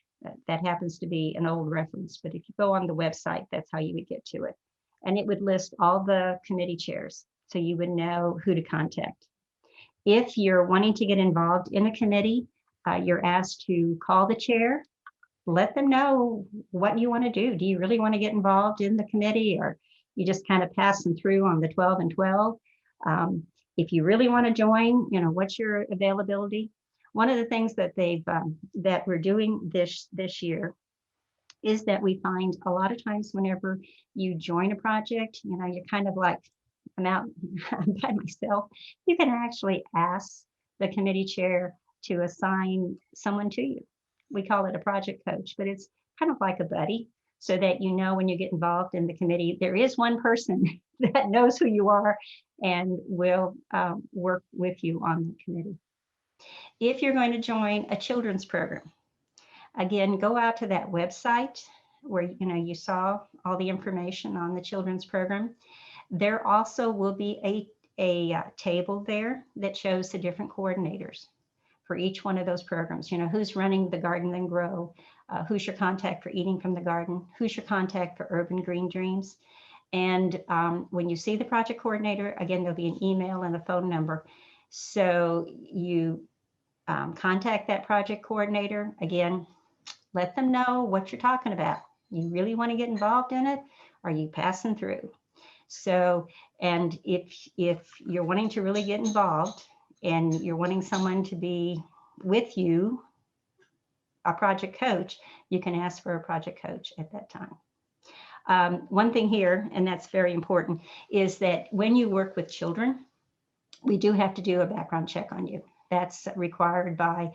[SPEAKER 7] that happens to be an old reference, but if you go on the website, that's how you would get to it. And it would list all the committee chairs, so you would know who to contact. If you're wanting to get involved in a committee, You're asked to call the chair, let them know what you want to do. Do you really want to get involved in the committee, or you just kind of pass them through on the 12 and 12? If you really want to join, what's your availability? One of the things that that we're doing this year is that we find a lot of times whenever you join a project, you're kind of like, I'm out by myself. You can actually ask the committee chair to assign someone to you. We call it a project coach, but it's kind of like a buddy, so that when you get involved in the committee, there is one person that knows who you are and will work with you on the committee. If you're going to join a children's program, again, go out to that website where you saw all the information on the children's program. There also will be a table there that shows the different coordinators for each one of those programs. Who's running the Garden and Grow, who's your contact for Eating from the Garden, who's your contact for Urban Green Dreams. And when you see the project coordinator, again, there'll be an email and a phone number. So you contact that project coordinator. Again, let them know what you're talking about. You really want to get involved in it? Are you passing through? So, and if you're wanting to really get involved and you're wanting someone to be with you, a project coach, you can ask for a project coach at that time. One thing here, and that's very important, is that when you work with children, we do have to do a background check on you. That's required by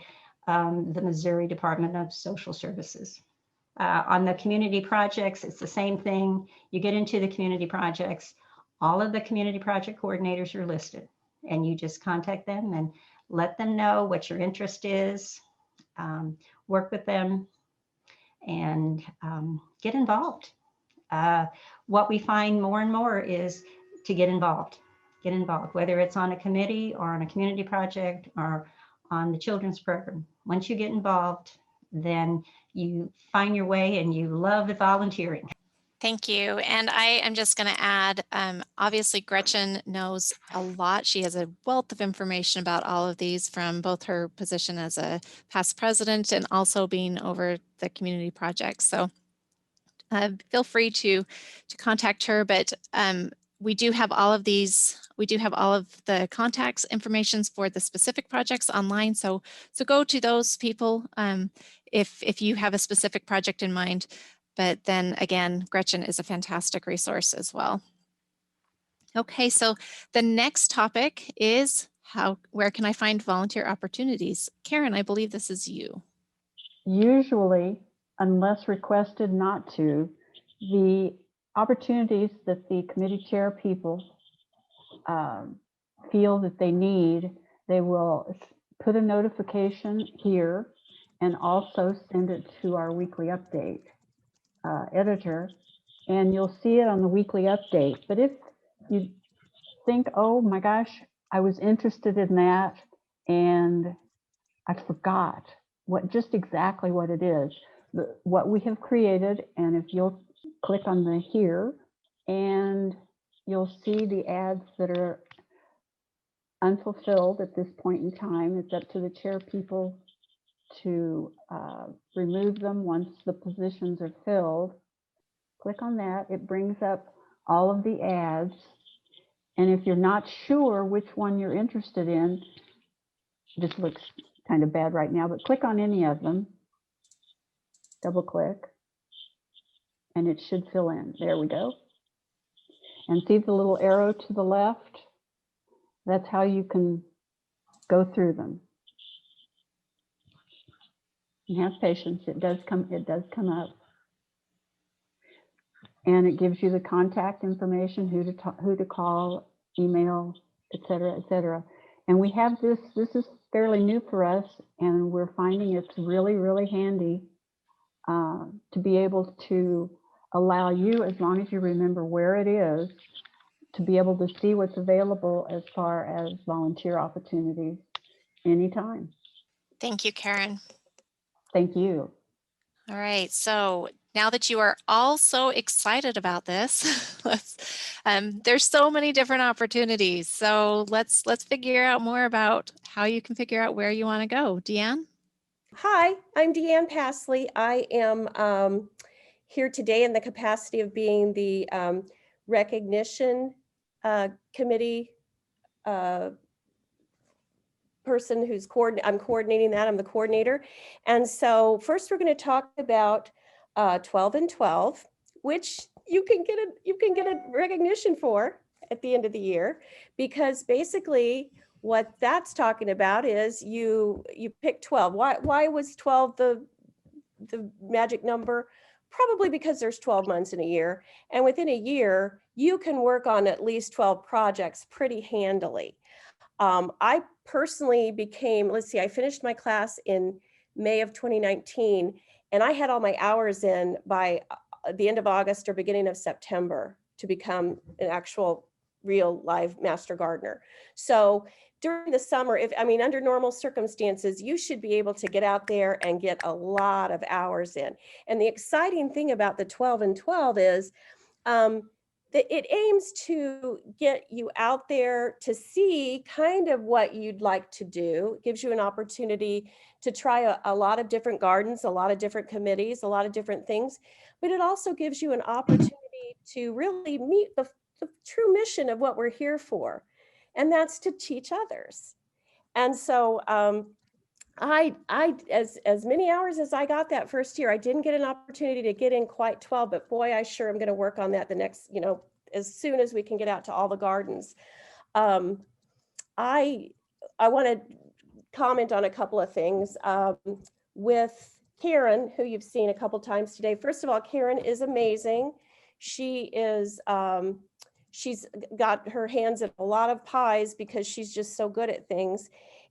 [SPEAKER 7] the Missouri Department of Social Services. On the community projects, it's the same thing. You get into the community projects, all of the community project coordinators are listed, and you just contact them and let them know what your interest is, work with them, and get involved. What we find more and more is to get involved, whether it's on a committee or on a community project or on the children's program. Once you get involved, then you find your way and you love the volunteering.
[SPEAKER 1] Thank you. And I am just going to add, obviously Gretchen knows a lot. She has a wealth of information about all of these from both her position as a past president and also being over the community projects. So feel free to contact her, but we do have all of these. We do have all of the contacts information for the specific projects online. So go to those people if you have a specific project in mind. But then again, Gretchen is a fantastic resource as well. Okay, so the next topic is where can I find volunteer opportunities? Karen, I believe this is you.
[SPEAKER 6] Usually, unless requested not to, the opportunities that the committee chair people feel that they need, they will put a notification here and also send it to our weekly update editor, and you'll see it on the weekly update. But if you think, oh my gosh, I was interested in that and I forgot just exactly what it is, what we have created, and if you'll click on the here, and you'll see the ads that are unfulfilled at this point in time. It's up to the chair people to remove them once the positions are filled. Click on that. It brings up all of the ads. And if you're not sure which one you're interested in, this looks kind of bad right now, but click on any of them. Double click. And it should fill in. There we go. And see the little arrow to the left? That's how you can go through them. And have patience. It does come up. And it gives you the contact information, who to call, email, etc., etc. And we have this is fairly new for us, and we're finding it's really, really handy to be able to allow you, as long as you remember where it is, to be able to see what's available as far as volunteer opportunities anytime.
[SPEAKER 1] Thank you, Karen.
[SPEAKER 6] Thank you.
[SPEAKER 1] All right, so now that you are all so excited about this, there's so many different opportunities. So let's figure out more about how you can figure out where you want to go. Deanne?
[SPEAKER 8] Hi, I'm Deanne Passley. I am here today in the capacity of being the recognition committee person who's I'm coordinating that. I'm the coordinator. And so first we're going to talk about 12 and 12, which you can get a recognition for at the end of the year, because basically what that's talking about is you pick 12. Why was 12 the magic number? Probably because there's 12 months in a year, and within a year you can work on at least 12 projects pretty handily. I personally became, I finished my class in May of 2019, and I had all my hours in by the end of August or beginning of September to become an actual real live master gardener. So during the summer, under normal circumstances, you should be able to get out there and get a lot of hours in. And the exciting thing about the 12 and 12 is that it aims to get you out there to see kind of what you'd like to do. It gives you an opportunity to try a lot of different gardens, a lot of different committees, a lot of different things, but it also gives you an opportunity to really meet the true mission of what we're here for, and that's to teach others. And so as many hours as I got that first year, I didn't get an opportunity to get in quite 12, but boy, I sure am going to work on that the next, as soon as we can get out to all the gardens. I want to comment on a couple of things with Karen, who you've seen a couple times today. First of all, Karen is amazing. She is, she's got her hands in a lot of pies because she's just so good at things.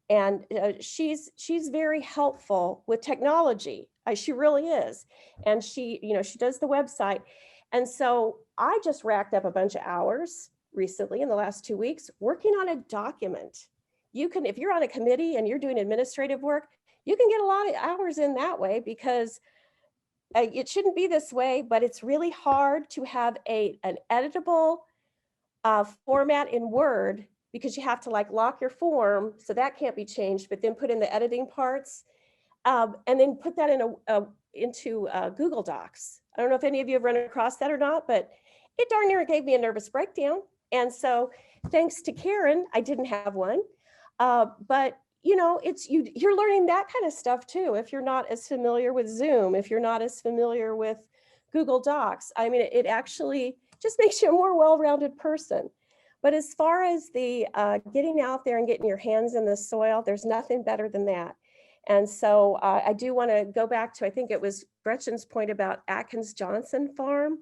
[SPEAKER 8] And she's very helpful with technology. She really is. And she does the website. And so I just racked up a bunch of hours recently in the last 2 weeks working on a document. You can, if you're on a committee and you're doing administrative work, you can get a lot of hours in that way, because it shouldn't be this way, but it's really hard to have an editable format in Word, because you have to lock your form, so that can't be changed, but then put in the editing parts, and then put that into Google Docs. I don't know if any of you have run across that or not, but it darn near gave me a nervous breakdown. And so thanks to Karen, I didn't have one. But you're learning that kind of stuff too. If you're not as familiar with Zoom, if you're not as familiar with Google Docs, it actually just makes you a more well-rounded person. But as far as the getting out there and getting your hands in the soil, there's nothing better than that. And so I do want to go back to, I think it was Gretchen's point about Atkins Johnson Farm.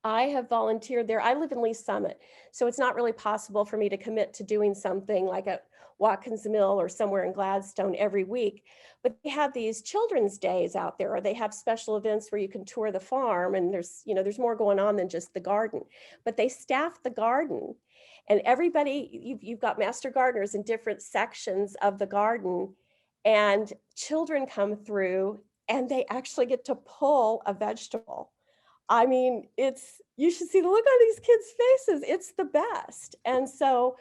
[SPEAKER 8] I have volunteered there. I live in Lee Summit, so it's not really possible for me to commit to doing something like at Watkins Mill or somewhere in Gladstone every week. But they have these children's days out there, or they have special events where you can tour the farm, and there's more going on than just the garden. But they staff the garden, and everybody, you've got master gardeners in different sections of the garden, and children come through and they actually get to pull a vegetable. You should see the look on these kids' faces. It's the best. And so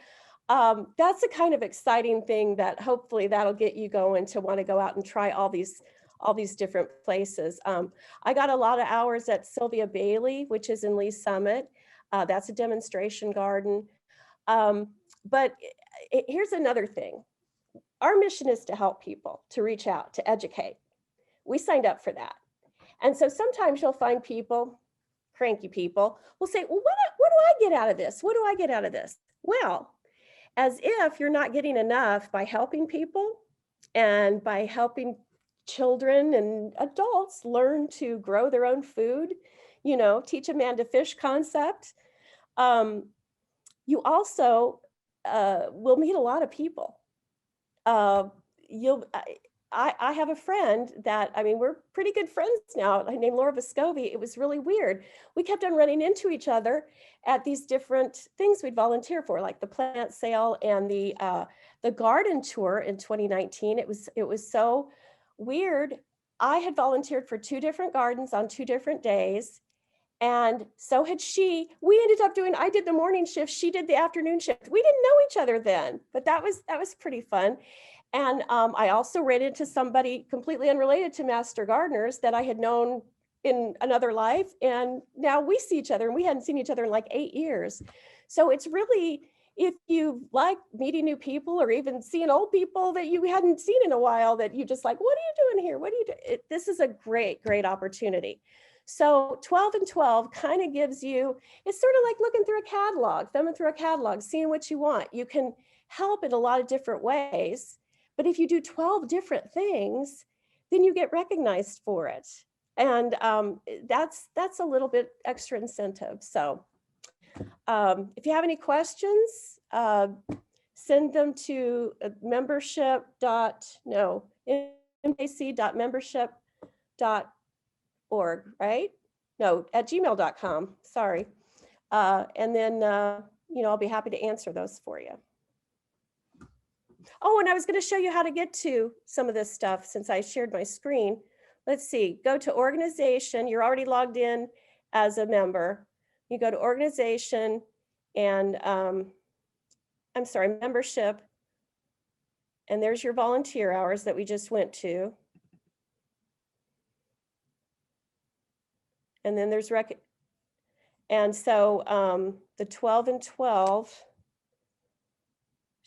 [SPEAKER 8] that's a kind of exciting thing that hopefully that'll get you going to want to go out and try all these different places. I got a lot of hours at Sylvia Bailey, which is in Lee Summit. That's a demonstration garden. But here's another thing. Our mission is to help people, to reach out, to educate. We signed up for that. And so sometimes you'll find people, cranky people, will say, well, what do I get out of this? What do I get out of this? Well, as if you're not getting enough by helping people and by helping children and adults learn to grow their own food, teach a man to fish concept. You also will meet a lot of people. I have a friend that, we're pretty good friends now, named Laura Vescovi. It was really weird. We kept on running into each other at these different things we'd volunteer for, like the plant sale and the garden tour in 2019. It was so weird. I had volunteered for 2 different gardens on 2 different days. And so had she. We ended up I did the morning shift, she did the afternoon shift. We didn't know each other then, but that was pretty fun. And I also ran into somebody completely unrelated to Master Gardeners that I had known in another life. And now we see each other, and we hadn't seen each other in like 8 years. So it's really, if you like meeting new people or even seeing old people that you hadn't seen in a while, that you just like, what are you doing here? What do you do? This is a great, great opportunity. So 12 and 12 kind of gives you, it's sort of like looking through a catalog, thumbing through a catalog, seeing what you want. You can help in a lot of different ways. But if you do 12 different things, then you get recognized for it. And that's a little bit extra incentive. So if you have any questions, send them to mkc.membership.org, right? No, at gmail.com, sorry. And then, I'll be happy to answer those for you. Oh, and I was going to show you how to get to some of this stuff since I shared my screen. Let's see, go to organization. You're already logged in as a member. You go to organization and membership. And there's your volunteer hours that we just went to. And then there's and so the 12 and 12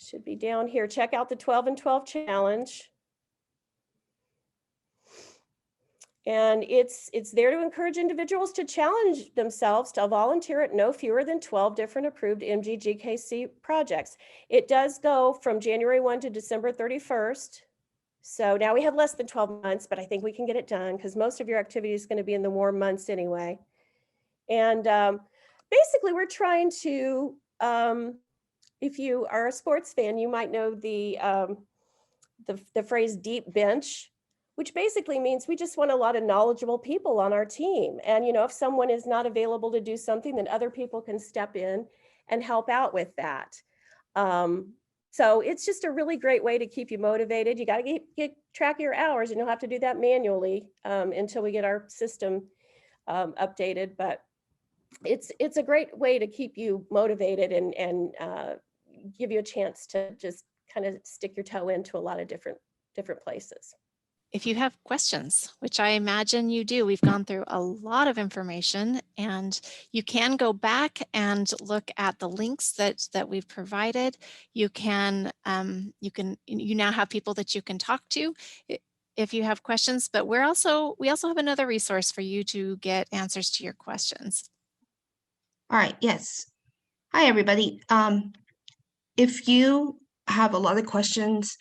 [SPEAKER 8] should be down here. Check out the 12 and 12 challenge. And it's there to encourage individuals to challenge themselves to volunteer at no fewer than 12 different approved MKKGC projects. It does go from January 1 to December 31st. So now we have less than 12 months, but I think we can get it done because most of your activity is going to be in the warm months anyway. And basically we're trying to, if you are a sports fan, you might know the phrase deep bench, which basically means we just want a lot of knowledgeable people on our team. And, if someone is not available to do something, then other people can step in and help out with that. So it's just a really great way to keep you motivated. You got to get track of your hours, and you'll have to do that manually until we get our system updated. But it's a great way to keep you motivated and give you a chance to just kind of stick your toe into a lot of different places.
[SPEAKER 1] If you have questions, which I imagine you do, we've gone through a lot of information, and you can go back and look at the links that we've provided. You now have people that you can talk to if you have questions, but we also have another resource for you to get answers to your questions.
[SPEAKER 5] All right, yes. Hi, everybody. If you have a lot of questions,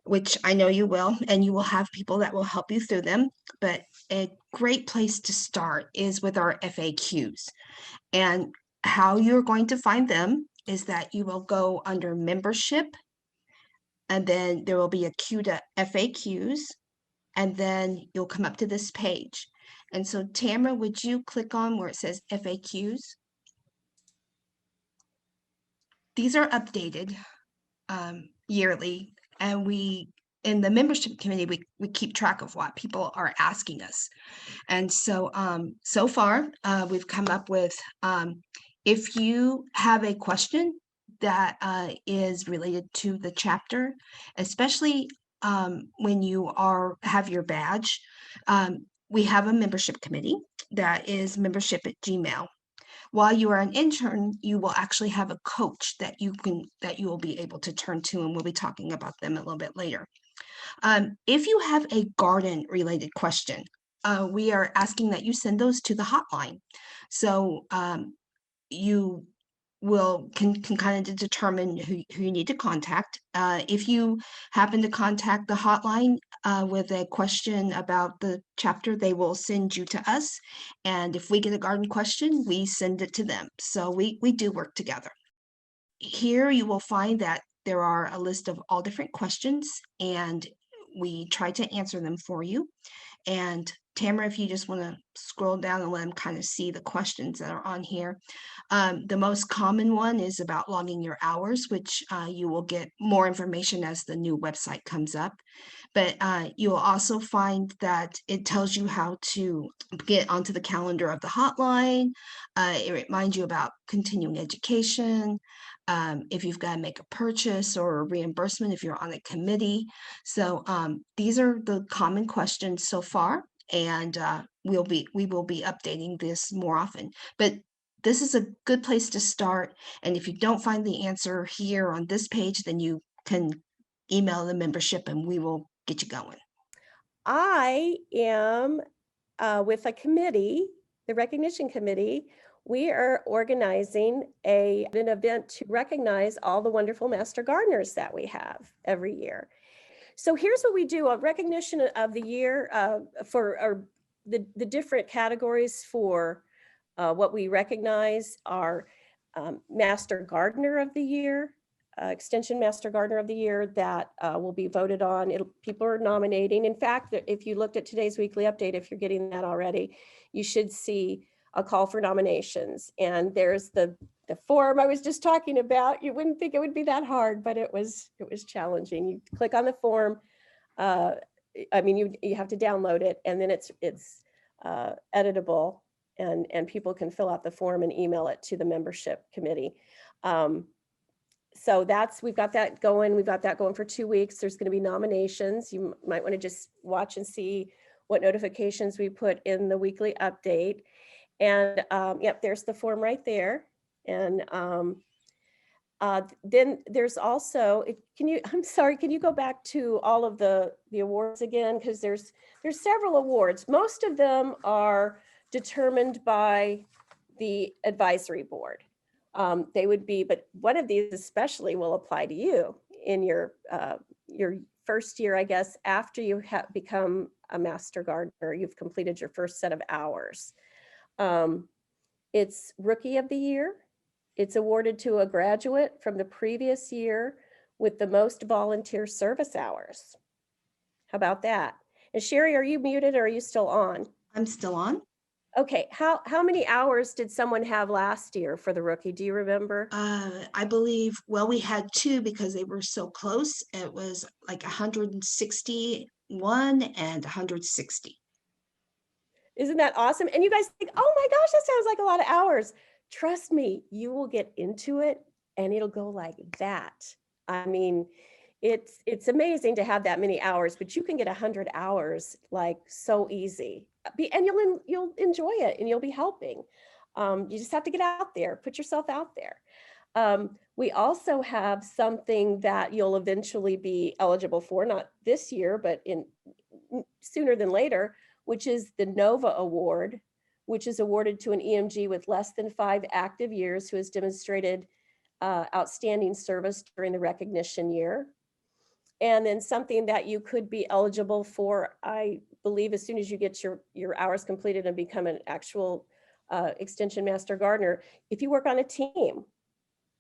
[SPEAKER 5] which I know you will, and you will have people that will help you through them, but a great place to start is with our FAQs. And how you're going to find them is that you will go under membership, and then there will be a queue to FAQs, and then you'll come up to this page. And so Tamara, would you click on where it says FAQs? These are updated yearly, and in the membership committee, we keep track of what people are asking us. And so so far we've come up with, if you have a question that is related to the chapter, especially when you have your badge, we have a membership committee that is membership@gmail.com. While you are an intern, you will actually have a coach that you will be able to turn to, and we'll be talking about them a little bit later. If you have a garden related question, we are asking that you send those to the hotline. So you can kind of determine who you need to contact. If you happen to contact the hotline with a question about the chapter, they will send you to us. And if we get a garden question, we send it to them. So we do work together. Here you will find that there are a list of all different questions, and we try to answer them for you. And Tamara, if you just want to scroll down and let them kind of see the questions that are on here. The most common one is about logging your hours, which you will get more information as the new website comes up. But you'll also find that it tells you how to get onto the calendar of the hotline. It reminds you about continuing education, if you've got to make a purchase or a reimbursement if you're on a committee. So these are the common questions so far, and we will be updating this more often. But this is a good place to start. And if you don't find the answer here on this page, then you can email the membership and we will get you going.
[SPEAKER 8] I am with a committee, the recognition committee. We are organizing an event to recognize all the wonderful Master Gardeners that we have every year. So here's what we do: a recognition of the year for the different categories for what we recognize are Master Gardener of the Year, Extension Master Gardener of the Year that will be voted on. People are nominating. In fact, if you looked at today's weekly update, if you're getting that already, you should see a call for nominations. And there's the form I was just talking about. You wouldn't think it would be that hard, but it was challenging. You click on the form. I mean, you have to download it, and then it's editable, and people can fill out the form and email it to the membership committee. So we've got that going. We've got that going for 2 weeks. There's going to be nominations. You might want to just watch and see what notifications we put in the weekly update. And yep, there's the form right there. And then there's also, I'm sorry, can you go back to all of the awards again? Because there's several awards. Most of them are determined by the advisory board. They would be, but one of these especially will apply to you in your first year, I guess, after you have become a Master Gardener, you've completed your first set of hours. It's Rookie of the Year. It's awarded to a graduate from the previous year with the most volunteer service hours. How about that? And Sherry, are you muted or are you still on?
[SPEAKER 5] I'm still on.
[SPEAKER 8] Okay, how many hours did someone have last year for the Rookie? Do you remember?
[SPEAKER 5] I believe, well, we had 2 because they were so close. It was like 161 and 160.
[SPEAKER 8] Isn't that awesome? And you guys think, oh my gosh, that sounds like a lot of hours. Trust me, you will get into it and it'll go like that. I mean, it's amazing to have that many hours, but you can get 100 hours like so easy. And you'll enjoy it and you'll be helping. You just have to get out there, put yourself out there. We also have something that you'll eventually be eligible for, not this year, but sooner than later, which is the NOVA Award, which is awarded to an EMG with less than 5 active years who has demonstrated outstanding service during the recognition year. And then something that you could be eligible for, I believe, as soon as you get your hours completed and become an actual Extension Master Gardener, if you work on a team,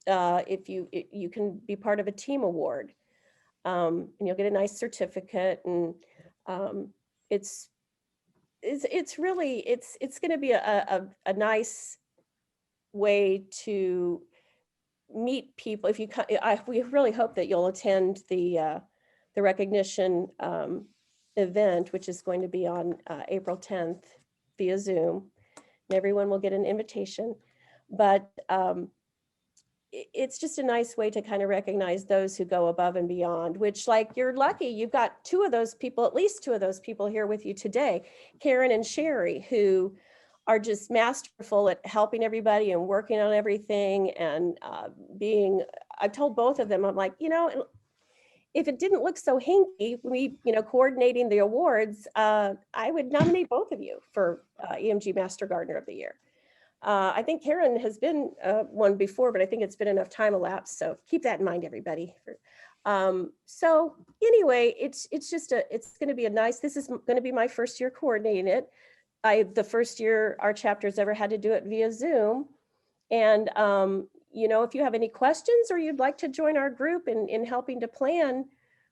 [SPEAKER 8] if you can be part of a team award, and you'll get a nice certificate. And it's really going to be a nice way to meet people. We really hope that you'll attend the recognition event, which is going to be on April 10th via Zoom, and everyone will get an invitation. But it's just a nice way to kind of recognize those who go above and beyond, which, like, you're lucky you've got 2 of those people, at least 2 of those people here with you today, Karen and Sherry, who are just masterful at helping everybody and working on everything and I've told both of them, I'm like, if it didn't look so hinky, coordinating the awards, I would nominate both of you for EMG Master Gardener of the Year. I think Karen has been one before, but I think it's been enough time elapsed. So keep that in mind, everybody. So anyway, it's going to be this is going to be my first year coordinating it. The first year our chapter's ever had to do it via Zoom. And, if you have any questions or you'd like to join our group in helping to plan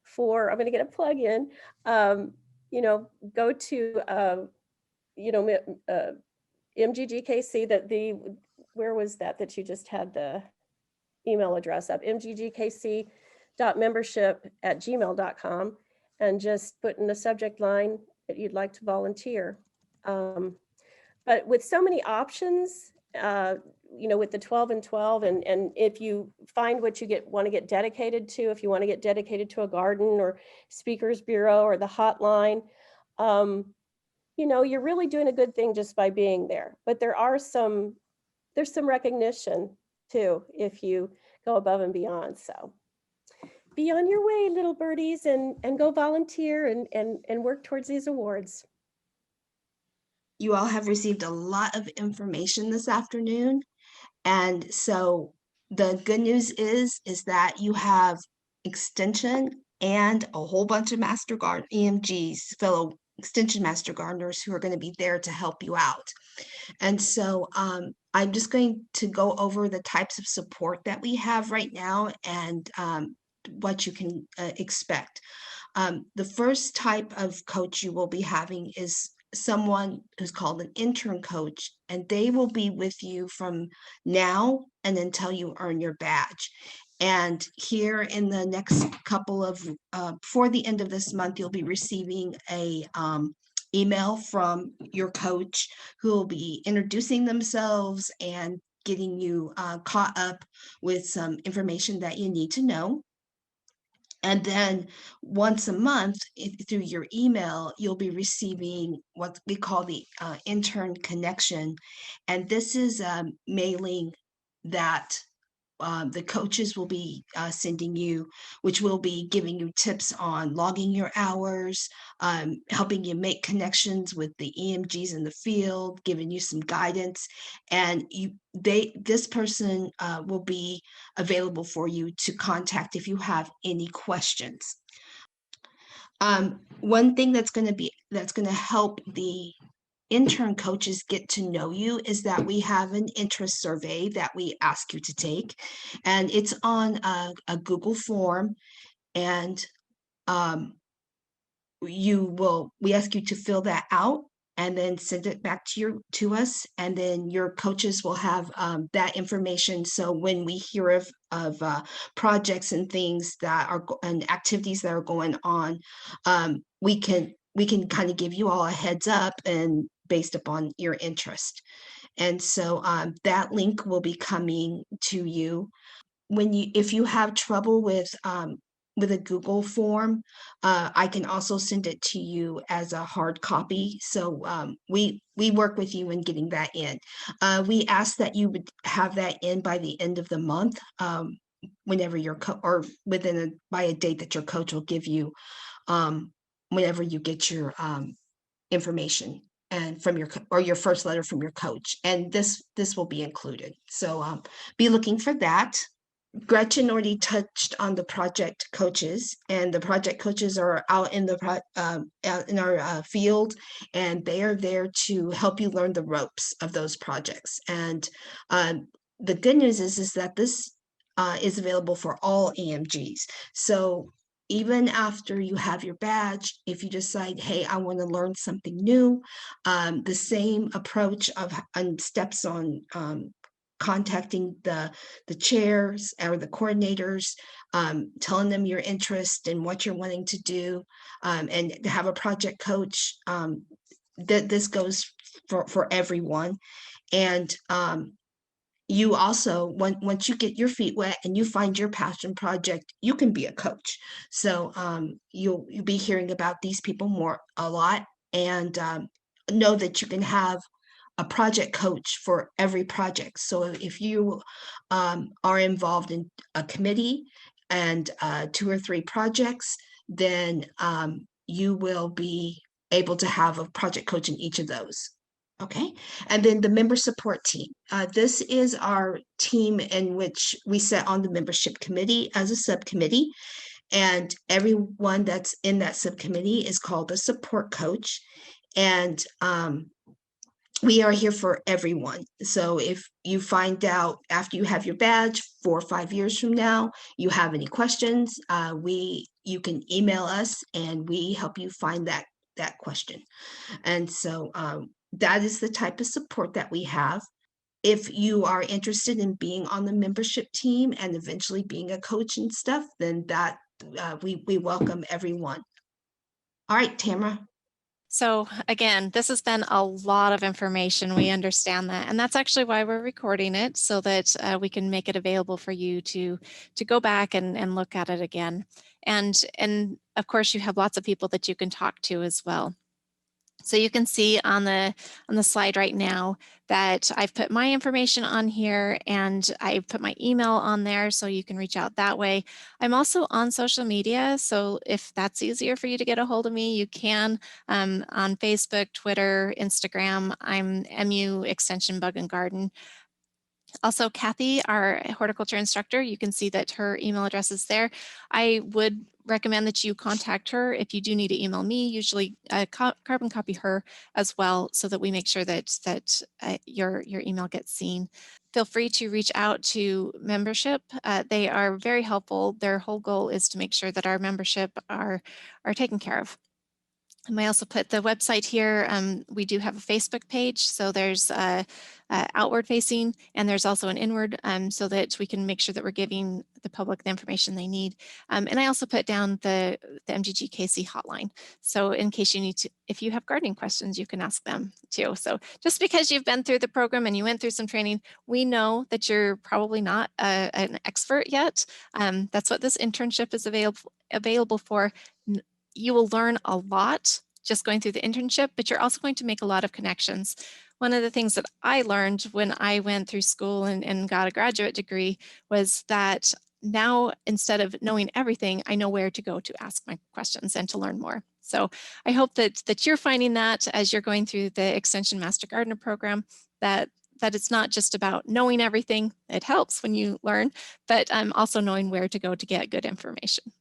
[SPEAKER 8] for, I'm going to get a plug in, go to, MKKGC, where was that you just had the email address up, mkkgc.membership@gmail.com. and just put in the subject line that you'd like to volunteer. But with so many options, with the 12 and 12, and if you find what you want to get dedicated to, if you want to get dedicated to a garden or speakers bureau or the hotline, you're really doing a good thing just by being there. But there's some recognition too if you go above and beyond. So be on your way, little birdies, and go volunteer and work towards these awards.
[SPEAKER 5] You all have received a lot of information this afternoon. And so the good news is that you have extension and a whole bunch of EMGs, fellow extension master gardeners who are going to be there to help you out. And so I'm just going to go over the types of support that we have right now and what you can expect. The first type of coach you will be having is someone who's called an intern coach, and they will be with you from now and until you earn your badge. And here in the next couple of, before the end of this month, you'll be receiving a email from your coach who will be introducing themselves and getting you caught up with some information that you need to know. And then once a month through your email, you'll be receiving what we call the intern connection. And this is a mailing that the coaches will be sending you, which will be giving you tips on logging your hours, helping you make connections with the EMGs in the field, giving you some guidance, and this person will be available for you to contact if you have any questions. One thing that's going to help the intern coaches get to know you is that we have an interest survey that we ask you to take, and it's on a Google form, and we ask you to fill that out and then send it back to us, and then your coaches will have that information. So when we hear of projects and things and activities that are going on, we can kind of give you all a heads up and based upon your interest. And so that link will be coming to you. If you have trouble with a Google form, I can also send it to you as a hard copy. So we work with you in getting that in. We ask that you would have that in by the end of the month, whenever or by a date that your coach will give you, whenever you get your information and from your first letter from your coach, and this will be included. So be looking for that. Gretchen already touched on the project coaches, and the project coaches are out in our field, and they are there to help you learn the ropes of those projects. And the good news is that this is available for all EMGs. So even after you have your badge, if you decide, hey, I want to learn something new, the same approach on steps on contacting the chairs or the coordinators, telling them your interest and what you're wanting to do, and to have a project coach, this goes for everyone. And you also, once you get your feet wet and you find your passion project, you can be a coach. So you'll be hearing about these people a lot, and know that you can have a project coach for every project. So if you are involved in a committee and 2 or 3 projects, then you will be able to have a project coach in each of those. Okay, and then the member support team. This is our team in which we sit on the membership committee as a subcommittee, and everyone that's in that subcommittee is called a support coach. And we are here for everyone. So if you find out after you have your badge 4 or 5 years from now, you have any questions, you can email us and we help you find that question. And so that is the type of support that we have. If you are interested in being on the membership team and eventually being a coach and stuff, then that we welcome everyone. All right, Tamara.
[SPEAKER 1] So again, this has been a lot of information. We understand that. And that's actually why we're recording it, so that we can make it available for you to go back and look at it again. And of course, you have lots of people that you can talk to as well. So you can see on the slide right now that I've put my information on here, and I put my email on there so you can reach out that way. I'm also on social media, so if that's easier for you to get a hold of me, you can on Facebook, Twitter, Instagram. I'm MU Extension Bug and Garden. Also, Kathy, our horticulture instructor, you can see that her email address is there. I would recommend that you contact her if you do need to email me. Usually carbon copy her as well, so that we make sure that your email gets seen. Feel free to reach out to membership. They are very helpful. Their whole goal is to make sure that our membership are taken care of. I also put the website here. We do have a Facebook page, so there's outward facing, and there's also an inward, so that we can make sure that we're giving the public the information they need. And I also put down the MKKGC hotline. So in case you need to, if you have gardening questions, you can ask them too. So just because you've been through the program and you went through some training, we know that you're probably not an expert yet. That's what this internship is available for. You will learn a lot just going through the internship, but you're also going to make a lot of connections. One of the things that I learned when I went through school and got a graduate degree was that now, instead of knowing everything, I know where to go to ask my questions and to learn more. So I hope that you're finding that as you're going through the Extension Master Gardener program, that it's not just about knowing everything. It helps when you learn, but also knowing where to go to get good information.